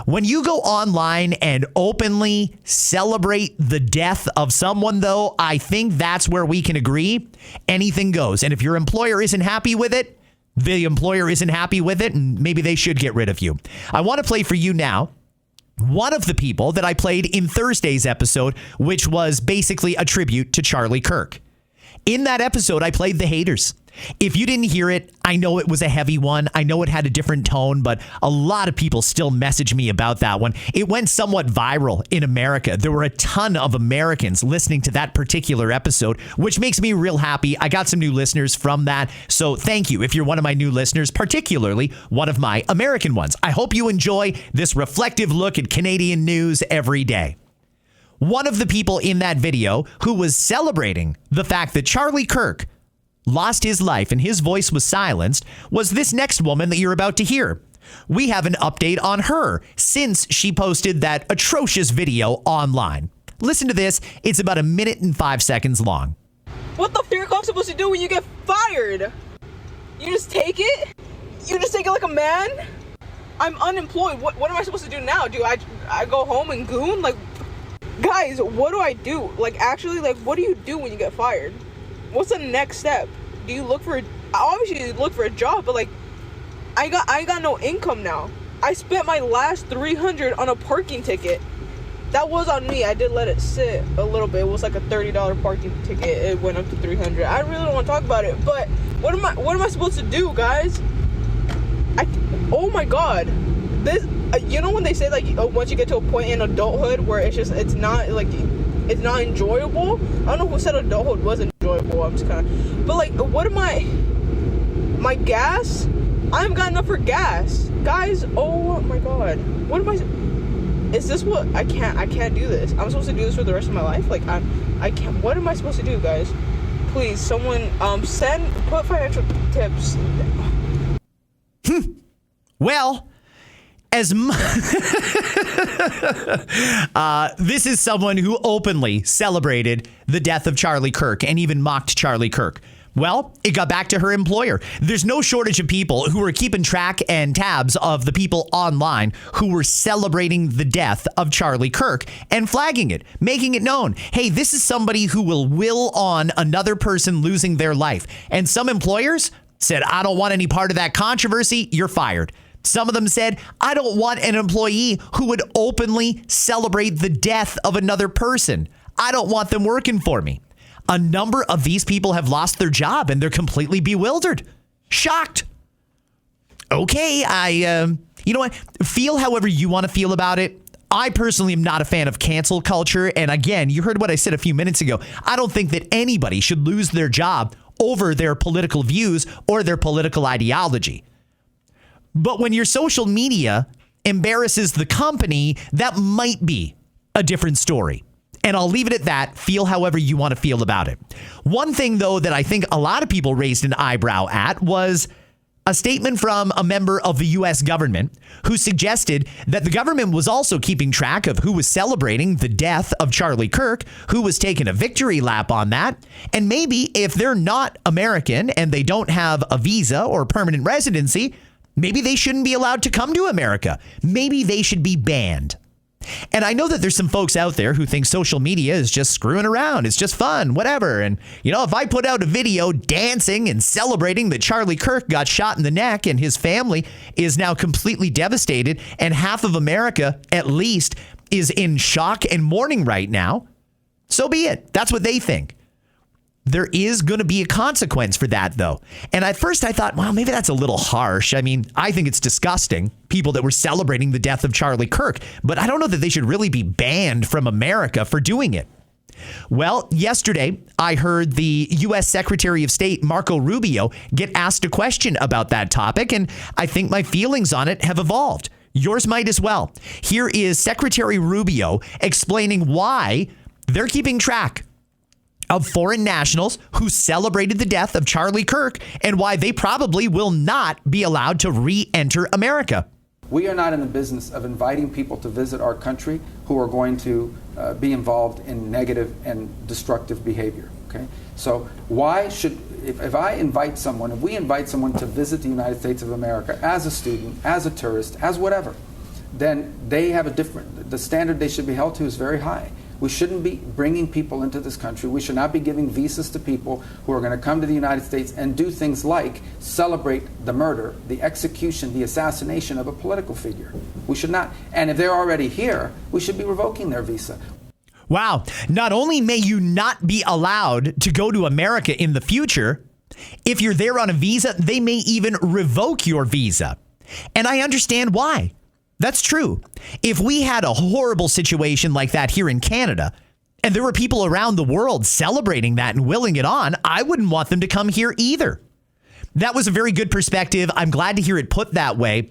When you go online and openly celebrate the death of someone, though, I think that's where we can agree. Anything goes. And if your employer isn't happy with it, the employer isn't happy with it, and maybe they should get rid of you. I want to play for you now one of the people that I played in Thursday's episode, which was basically a tribute to Charlie Kirk. In that episode, I played The Haters. If you didn't hear it, I know it was a heavy one. I know it had a different tone, but a lot of people still message me about that one. It went somewhat viral in America. There were a ton of Americans listening to that particular episode, which makes me real happy. I got some new listeners from that. So thank you if you're one of my new listeners, particularly one of my American ones. I hope you enjoy this reflective look at Canadian news every day. One of the people in that video who was celebrating the fact that Charlie Kirk lost his life and his voice was silenced was this next woman that you're about to hear. We have an update on her since she posted that atrocious video online. Listen to this. It's about 1 minute and 5 seconds long. What the fuck am I supposed to do when you get fired? You just take it? You just take it like a man? I'm unemployed. What am I supposed to do now? Do I go home and goon? Like, guys, what do I do? Like, actually, like, what do you do when you get fired? What's the next step? Do you look for obviously you look for a job, but like I got no income now. I spent my last $300 on a parking ticket. That was on me. I did let it sit a little bit. It was like a $30 parking ticket. It went up to $300. I really don't want to talk about it, but what am I supposed to do, guys? Oh my god. This you know when they say like once you get to a point in adulthood where it's not enjoyable. I don't know who said adulthood was enjoyable. I'm just kind of, but like, what am my gas? I haven't got enough for gas, guys. Oh my god, what am I? Is this what I can't do this? I'm supposed to do this for the rest of my life? Like I can't. What am I supposed to do, guys? Please, someone put financial tips. Well. This is someone who openly celebrated the death of Charlie Kirk and even mocked Charlie Kirk. Well, it got back to her employer. There's no shortage of people who are keeping track and tabs of the people online who were celebrating the death of Charlie Kirk and flagging it, making it known. Hey, this is somebody who will on another person losing their life. And some employers said, I don't want any part of that controversy. You're fired. Some of them said, I don't want an employee who would openly celebrate the death of another person. I don't want them working for me. A number of these people have lost their job and they're completely bewildered, shocked. Okay, you know what? Feel however you want to feel about it. I personally am not a fan of cancel culture. And again, you heard what I said a few minutes ago. I don't think that anybody should lose their job over their political views or their political ideology. But when your social media embarrasses the company, that might be a different story. And I'll leave it at that. Feel however you want to feel about it. One thing, though, that I think a lot of people raised an eyebrow at was a statement from a member of the U.S. government who suggested that the government was also keeping track of who was celebrating the death of Charlie Kirk, who was taking a victory lap on that. And maybe if they're not American and they don't have a visa or permanent residency, maybe they shouldn't be allowed to come to America. Maybe they should be banned. And I know that there's some folks out there who think social media is just screwing around. It's just fun, whatever. And, you know, if I put out a video dancing and celebrating that Charlie Kirk got shot in the neck and his family is now completely devastated and half of America, at least, is in shock and mourning right now, so be it. That's what they think. There is going to be a consequence for that, though. And at first I thought, well, maybe that's a little harsh. I mean, I think it's disgusting, people that were celebrating the death of Charlie Kirk, but I don't know that they should really be banned from America for doing it. Well, yesterday, I heard the U.S. Secretary of State, Marco Rubio, get asked a question about that topic, and I think my feelings on it have evolved. Yours might as well. Here is Secretary Rubio explaining why they're keeping track of foreign nationals who celebrated the death of Charlie Kirk and why they probably will not be allowed to re-enter America. We are not in the business of inviting people to visit our country who are going to be involved in negative and destructive behavior. Okay, so why should, if I invite someone, if we invite someone to visit the United States of America as a student, as a tourist, as whatever, then they have a different, the standard they should be held to is very high. We shouldn't be bringing people into this country. We should not be giving visas to people who are going to come to the United States and do things like celebrate the murder, the execution, the assassination of a political figure. We should not. And if they're already here, we should be revoking their visa. Wow. Not only may you not be allowed to go to America in the future, if you're there on a visa, they may even revoke your visa. And I understand why. That's true. If we had a horrible situation like that here in Canada, and there were people around the world celebrating that and willing it on, I wouldn't want them to come here either. That was a very good perspective. I'm glad to hear it put that way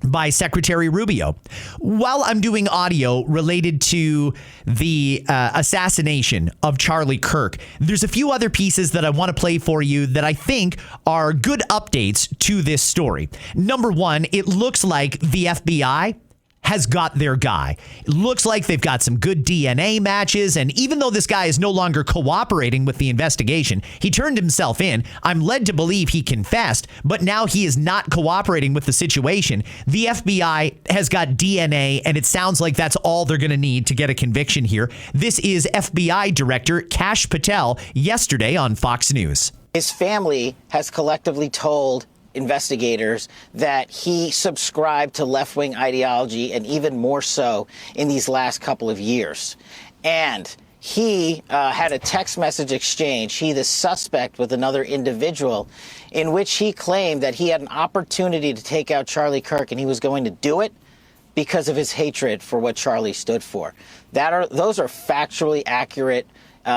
by Secretary Rubio. While I'm doing audio related to the assassination of Charlie Kirk, there's a few other pieces that I want to play for you that I think are good updates to this story. Number one, it looks like the FBI has got their guy. It looks like they've got some good DNA matches. And even though this guy is no longer cooperating with the investigation, he turned himself in. I'm led to believe he confessed, but now he is not cooperating with the situation. The FBI has got DNA, and it sounds like that's all they're going to need to get a conviction here. This is FBI Director Kash Patel yesterday on Fox News. His family has collectively told investigators that he subscribed to left-wing ideology, and even more so in these last couple of years. And he had a text message exchange, he the suspect, with another individual, in which he claimed that he had an opportunity to take out Charlie Kirk, and he was going to do it because of his hatred for what Charlie stood for. Those are factually accurate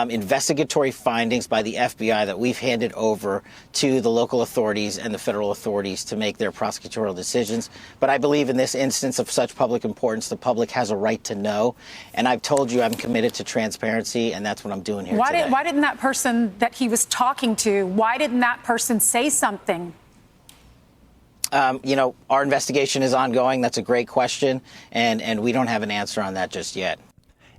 investigatory findings by the FBI that we've handed over to the local authorities and the federal authorities to make their prosecutorial decisions. But I believe in this instance of such public importance, the public has a right to know. And I've told you I'm committed to transparency, and that's what I'm doing here today. Why didn't that person that he was talking to, why didn't that person say something? Our investigation is ongoing. That's a great question. And we don't have an answer on that just yet.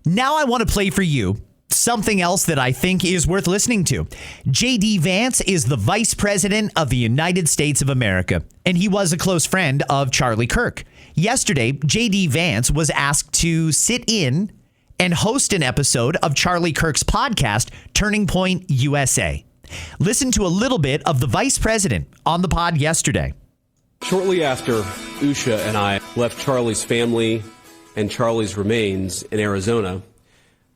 Now I want to play for you something else that I think is worth listening to. J.D. Vance is the Vice President of the United States of America, and he was a close friend of Charlie Kirk. Yesterday, J.D. Vance was asked to sit in and host an episode of Charlie Kirk's podcast, Turning Point USA. Listen to a little bit of the Vice President on the pod yesterday. Shortly after Usha and I left Charlie's family and Charlie's remains in Arizona,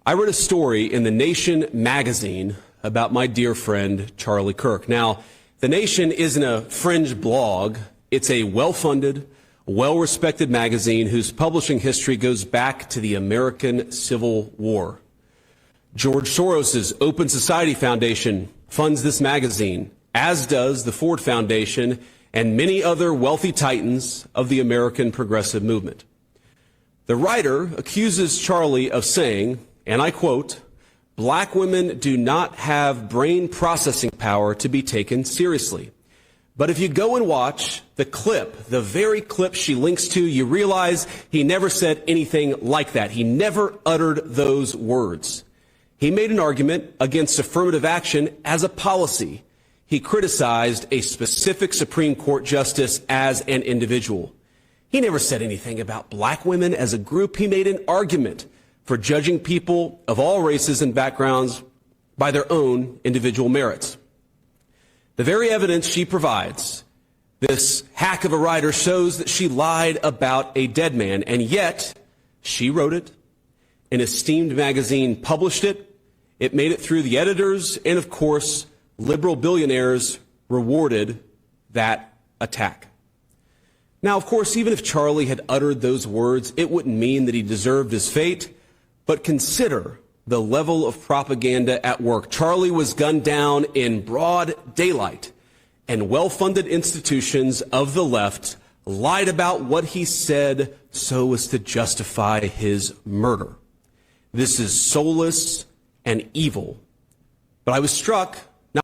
I read a story in The Nation magazine about my dear friend, Charlie Kirk. Now, The Nation isn't a fringe blog. It's a well-funded, well-respected magazine whose publishing history goes back to the American Civil War. George Soros's Open Society Foundation funds this magazine, as does the Ford Foundation and many other wealthy titans of the American progressive movement. The writer accuses Charlie of saying, and I quote, "Black women do not have brain processing power to be taken seriously." But if you go and watch the clip, the very clip she links to, you realize he never said anything like that. He never uttered those words. He made an argument against affirmative action as a policy. He criticized a specific Supreme Court justice as an individual. He never said anything about black women as a group. He made an argument for judging people of all races and backgrounds by their own individual merits. The very evidence she provides, this hack of a writer, shows that she lied about a dead man, and yet she wrote it. An esteemed magazine published it. It made it through the editors, and of course, liberal billionaires rewarded that attack. Now, of course, even if Charlie had uttered those words, it wouldn't mean that he deserved his fate. But consider the level of propaganda at work. Charlie was gunned down in broad daylight, and well-funded institutions of the left lied about what he said so as to justify his murder. This is soulless and evil. But I was struck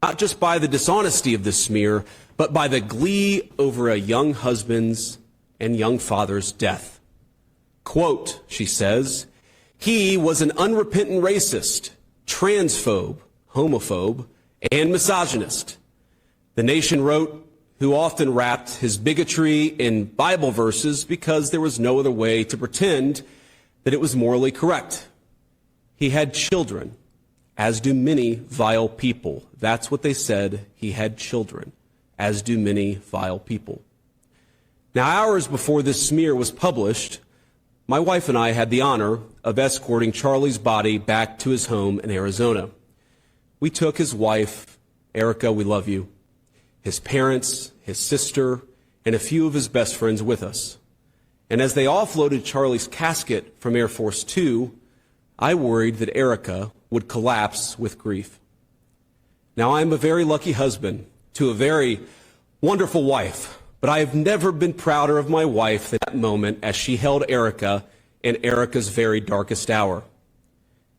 not just by the dishonesty of this smear, but by the glee over a young husband's and young father's death. Quote, she says, He was an unrepentant racist, transphobe, homophobe, and misogynist. The Nation wrote, who often wrapped his bigotry in Bible verses because there was no other way to pretend that it was morally correct. He had children, as do many vile people. That's what they said. He had children, as do many vile people. Now, hours before this smear was published, my wife and I had the honor of escorting Charlie's body back to his home in Arizona. We took his wife, Erica, we love you, his parents, his sister, and a few of his best friends with us. And as they offloaded Charlie's casket from Air Force 2, I worried that Erica would collapse with grief. Now, I am a very lucky husband to a very wonderful wife, but I have never been prouder of my wife than that moment as she held Erica in Erica's very darkest hour.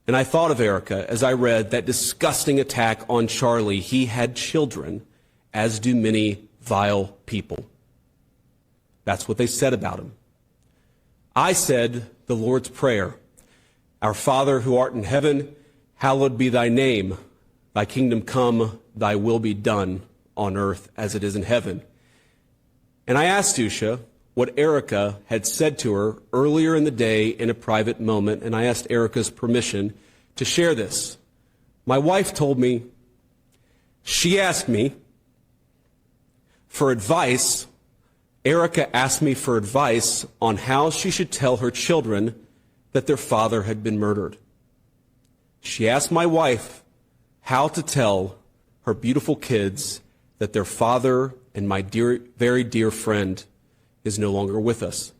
And I thought of Erica as I read that disgusting attack on Charlie. He had children, as do many vile people. That's what they said about him. I said the Lord's Prayer. Our Father who art in heaven, hallowed be thy name. Thy kingdom come, thy will be done on earth as it is in heaven. And I asked Usha what Erica had said to her earlier in the day in a private moment, and I asked Erica's permission to share this. My wife told me, she asked me for advice. Erica asked me for advice on how she should tell her children that their father had been murdered. She asked my wife how to tell her beautiful kids that their father and my dear, very dear friend is no longer with us.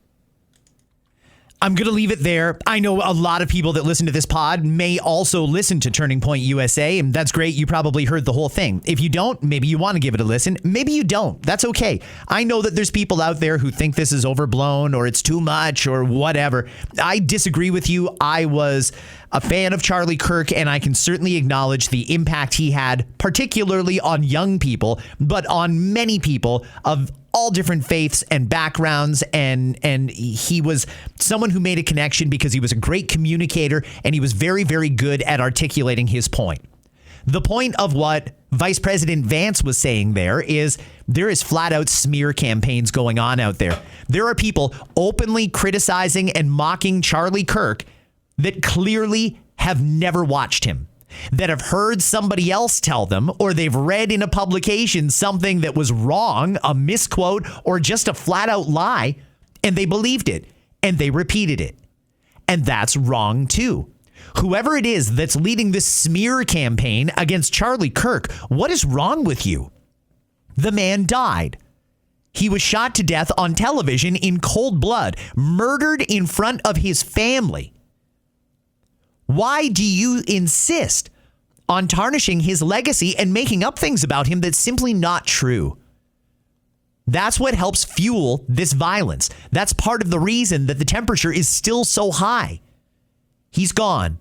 I'm going to leave it there. I know a lot of people that listen to this pod may also listen to Turning Point USA, and that's great. You probably heard the whole thing. If you don't, maybe you want to give it a listen. Maybe you don't. That's okay. I know that there's people out there who think this is overblown or it's too much or whatever. I disagree with you. I was a fan of Charlie Kirk, and I can certainly acknowledge the impact he had, particularly on young people, but on many people of all different faiths and backgrounds, and he was someone who made a connection because he was a great communicator and he was very, very good at articulating his point. The point of what Vice President Vance was saying there is flat out smear campaigns going on out there. There are people openly criticizing and mocking Charlie Kirk that clearly have never watched him, that have heard somebody else tell them, or they've read in a publication something that was wrong, a misquote, or just a flat out lie, and they believed it, and they repeated it. And that's wrong too. Whoever it is that's leading this smear campaign against Charlie Kirk, what is wrong with you? The man died. He was shot to death on television in cold blood, murdered in front of his family. Why do you insist on tarnishing his legacy and making up things about him that's simply not true? That's what helps fuel this violence. That's part of the reason that the temperature is still so high. He's gone.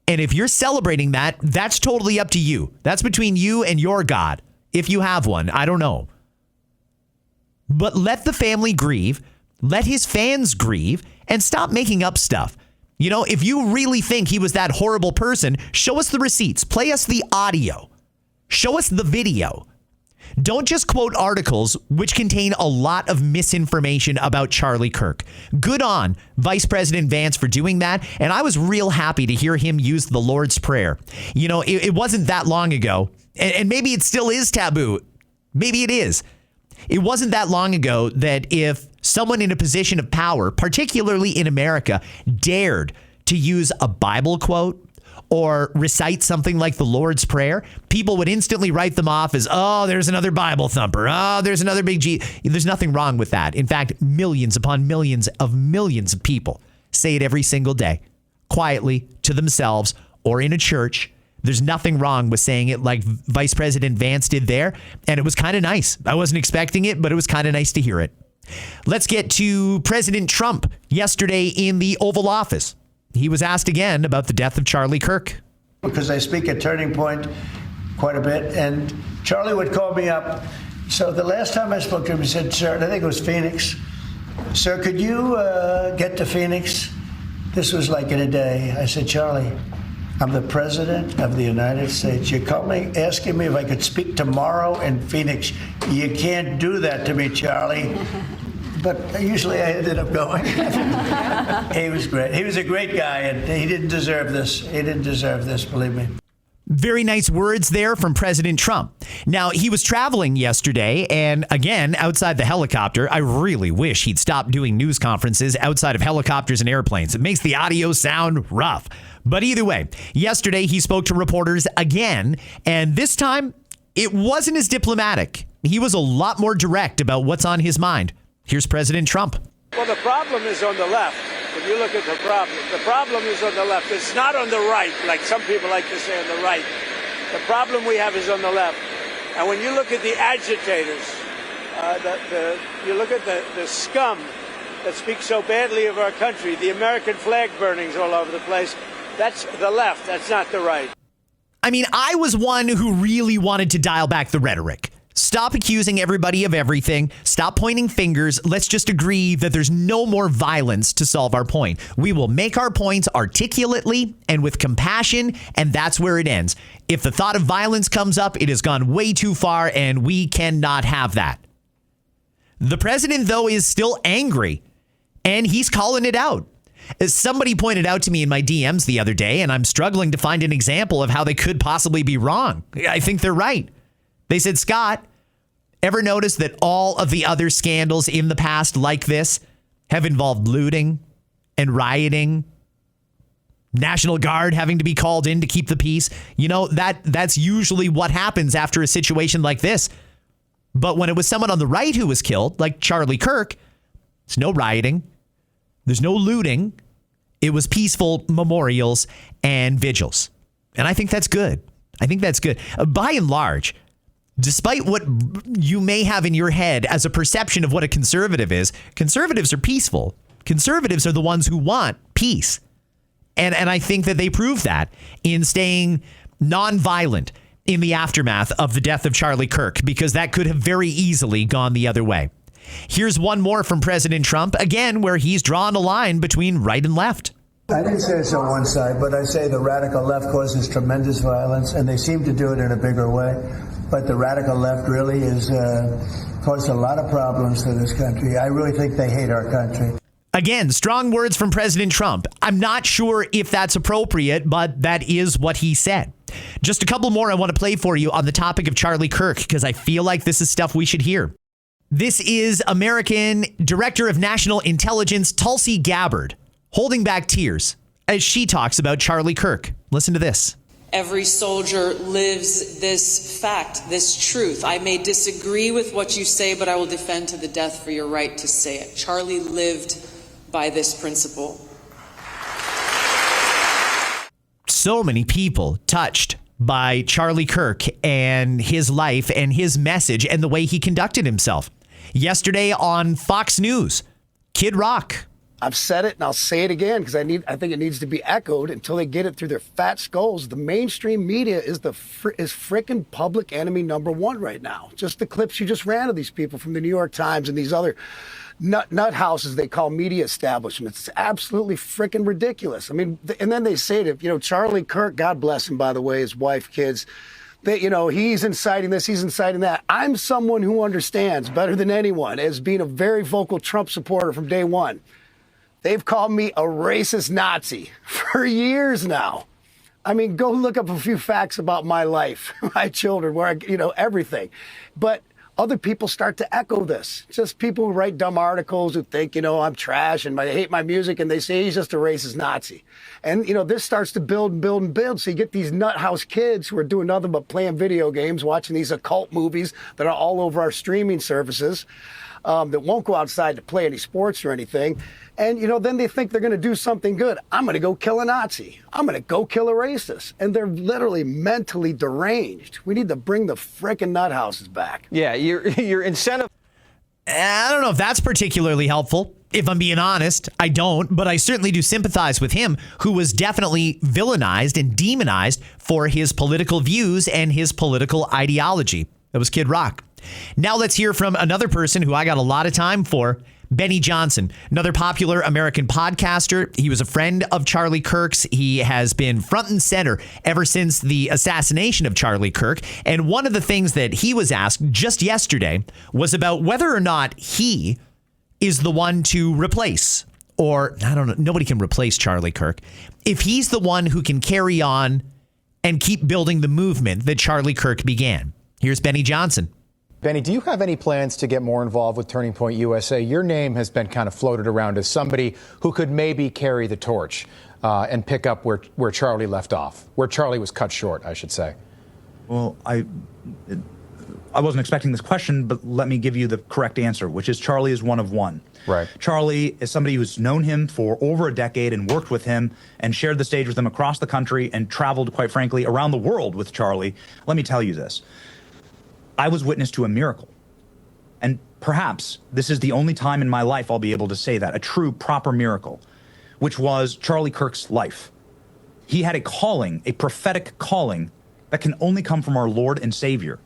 And if you're celebrating that, that's totally up to you. That's between you and your God. If you have one, I don't know. But let the family grieve. Let his fans grieve and stop making up stuff. You know, if you really think he was that horrible person, show us the receipts. Play us the audio. Show us the video. Don't just quote articles which contain a lot of misinformation about Charlie Kirk. Good on Vice President Vance for doing that. And I was real happy to hear him use the Lord's Prayer. You know, it wasn't that long ago, and maybe it still is taboo. Maybe it is. It wasn't that long ago that if someone in a position of power, particularly in America, dared to use a Bible quote or recite something like the Lord's Prayer, people would instantly write them off as, oh, there's another Bible thumper. Oh, there's another big G. There's nothing wrong with that. In fact, millions upon millions of people say it every single day, quietly to themselves or in a church. There's nothing wrong with saying it like Vice President Vance did there. And it was kind of nice. I wasn't expecting it, but it was kind of nice to hear it. Let's get to President Trump yesterday in the Oval Office. He was asked again about the death of Charlie Kirk. Because I speak at Turning Point quite a bit, and Charlie would call me up. So the last time I spoke to him, he said, sir, I think it was Phoenix. Sir, could you get to Phoenix This was like in a day. I said, Charlie, I'm the President of the United States. You called me asking me if I could speak tomorrow in Phoenix. You can't do that to me, Charlie. But usually I ended up going. He was great. He was a great guy, and he didn't deserve this. He didn't deserve this, believe me. Very nice words there from President Trump. Now, he was traveling yesterday, and again, outside the helicopter. I really wish he'd stop doing news conferences outside of helicopters and airplanes. It makes the audio sound rough. But either way, yesterday he spoke to reporters again, and this time it wasn't as diplomatic. He was a lot more direct about what's on his mind. Here's President Trump. Well, the problem is on the left. If you look at the problem is on the left. It's not on the right, like some people like to say on the right. The problem we have is on the left. And when you look at the agitators, you look at the scum that speaks so badly of our country, the American flag burnings all over the place, that's the left. That's not the right. I mean, I was one who really wanted to dial back the rhetoric. Stop accusing everybody of everything. Stop pointing fingers. Let's just agree that there's no more violence to solve our point. We will make our points articulately and with compassion, and that's where it ends. If the thought of violence comes up, it has gone way too far, and we cannot have that. The president, though, is still angry, and he's calling it out. As somebody pointed out to me in my DMs the other day, and I'm struggling to find an example of how they could possibly be wrong. I think they're right. They said, Scott, ever notice that all of the other scandals in the past like this have involved looting and rioting, National Guard having to be called in to keep the peace? You know, that's usually what happens after a situation like this. But when it was someone on the right who was killed, like Charlie Kirk, there's no rioting. There's no looting. It was peaceful memorials and vigils. And I think that's good. I think that's good. By and large, despite what you may have in your head as a perception of what a conservative is, conservatives are peaceful. Conservatives are the ones who want peace. And I think that they prove that in staying nonviolent in the aftermath of the death of Charlie Kirk, because that could have very easily gone the other way. Here's one more from President Trump, again, where he's drawn a line between right and left. I didn't say it's on one side, but I say the radical left causes tremendous violence, and they seem to do it in a bigger way. But the radical left really is caused a lot of problems to this country. I really think they hate our country. Again, strong words from President Trump. I'm not sure if that's appropriate, but that is what he said. Just a couple more I want to play for you on the topic of Charlie Kirk, because I feel like this is stuff we should hear. This is American Director of National Intelligence Tulsi Gabbard holding back tears as she talks about Charlie Kirk. Listen to this. Every soldier lives this fact, this truth. I may disagree with what you say, but I will defend to the death for your right to say it. Charlie lived by this principle. So many people touched by Charlie Kirk and his life and his message and the way he conducted himself. Yesterday on Fox News, Kid Rock. I've said it and I'll say it again because I think it needs to be echoed until they get it through their fat skulls. The mainstream media is frickin' public enemy number one right now. Just the clips you just ran of these people from the New York Times and these other nut houses they call media establishments. It's absolutely frickin' ridiculous. I mean, and then they say to, Charlie Kirk, God bless him, by the way, his wife, kids, that, he's inciting this, he's inciting that. I'm someone who understands better than anyone as being a very vocal Trump supporter from day one. They've called me a racist Nazi for years now. I mean, go look up a few facts about my life, my children, where everything. But other people start to echo this. Just people who write dumb articles who think, I'm trash and I hate my music, and they say he's just a racist Nazi. And, this starts to build and build and build. So you get these nut house kids who are doing nothing but playing video games, watching these occult movies that are all over our streaming services, that won't go outside to play any sports or anything. And, then they think they're going to do something good. I'm going to go kill a Nazi. I'm going to go kill a racist. And they're literally mentally deranged. We need to bring the frickin' nut houses back. Yeah, your incentive. I don't know if that's particularly helpful. If I'm being honest, I don't. But I certainly do sympathize with him, who was definitely villainized and demonized for his political views and his political ideology. That was Kid Rock. Now let's hear from another person who I got a lot of time for, Benny Johnson, another popular American podcaster. He was a friend of Charlie Kirk's. He has been front and center ever since the assassination of Charlie Kirk. And one of the things that he was asked just yesterday was about whether or not he is the one to replace, or I don't know, nobody can replace Charlie Kirk, if he's the one who can carry on and keep building the movement that Charlie Kirk began. Here's Benny Johnson. Benny, do you have any plans to get more involved with Turning Point USA? Your name has been kind of floated around as somebody who could maybe carry the torch and pick up where Charlie left off, where Charlie was cut short, I should say. Well, I wasn't expecting this question, but let me give you the correct answer, which is Charlie is one of one. Right. Charlie is somebody who's known him for over a decade and worked with him and shared the stage with him across the country and traveled, quite frankly, around the world with Charlie. Let me tell you this. I was witness to a miracle. And perhaps this is the only time in my life I'll be able to say that, a true, proper miracle, which was Charlie Kirk's life. He had a calling, a prophetic calling, that can only come from our Lord and Savior.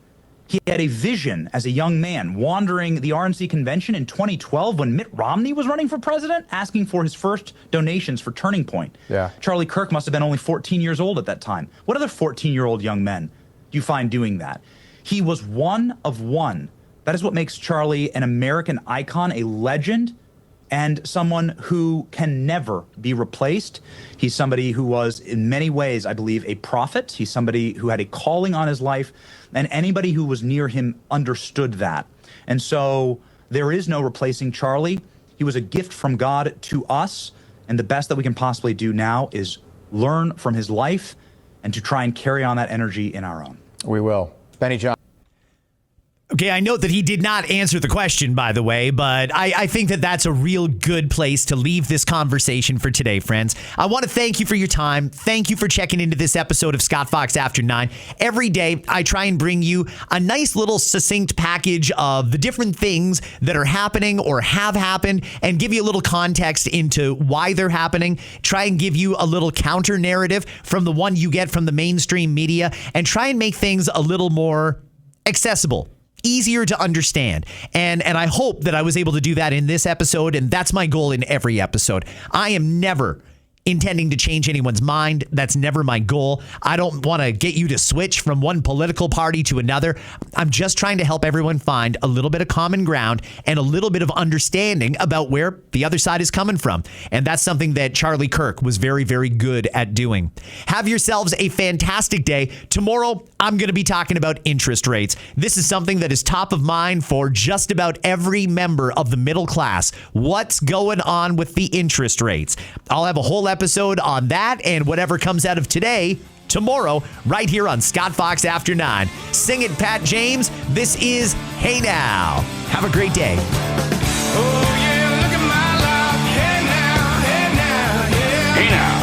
He had a vision as a young man wandering the RNC convention in 2012 when Mitt Romney was running for president, asking for his first donations for Turning Point. Yeah. Charlie Kirk must have been only 14 years old at that time. What other 14-year-old young men do you find doing that? He was one of one. That is what makes Charlie an American icon, a legend, and someone who can never be replaced. He's somebody who was, in many ways, I believe, a prophet. He's somebody who had a calling on his life, and anybody who was near him understood that. And so there is no replacing Charlie. He was a gift from God to us, and the best that we can possibly do now is learn from his life and to try and carry on that energy in our own. We will. Benny Johnson. Okay, I note that he did not answer the question, by the way, but I think that that's a real good place to leave this conversation for today, friends. I want to thank you for your time. Thank you for checking into this episode of Scott Fox After 9. Every day, I try and bring you a nice little succinct package of the different things that are happening or have happened and give you a little context into why they're happening. Try and give you a little counter narrative from the one you get from the mainstream media and try and make things a little more accessible, easier to understand. And I hope that I was able to do that in this episode. And that's my goal in every episode. I am never intending to change anyone's mind. That's never my goal. I don't want to get you to switch from one political party to another. I'm just trying to help everyone find a little bit of common ground and a little bit of understanding about where the other side is coming from. And that's something that Charlie Kirk was very, very good at doing. Have yourselves a fantastic day. Tomorrow, I'm going to be talking about interest rates. This is something that is top of mind for just about every member of the middle class. What's going on with the interest rates? I'll have a whole episode on that and whatever comes out of today, tomorrow, right here on Scott Fox After 9. Sing it, Pat James. This is Hey Now. Have a great day. Oh, yeah, look at my life. Hey now, hey now, yeah. Hey now.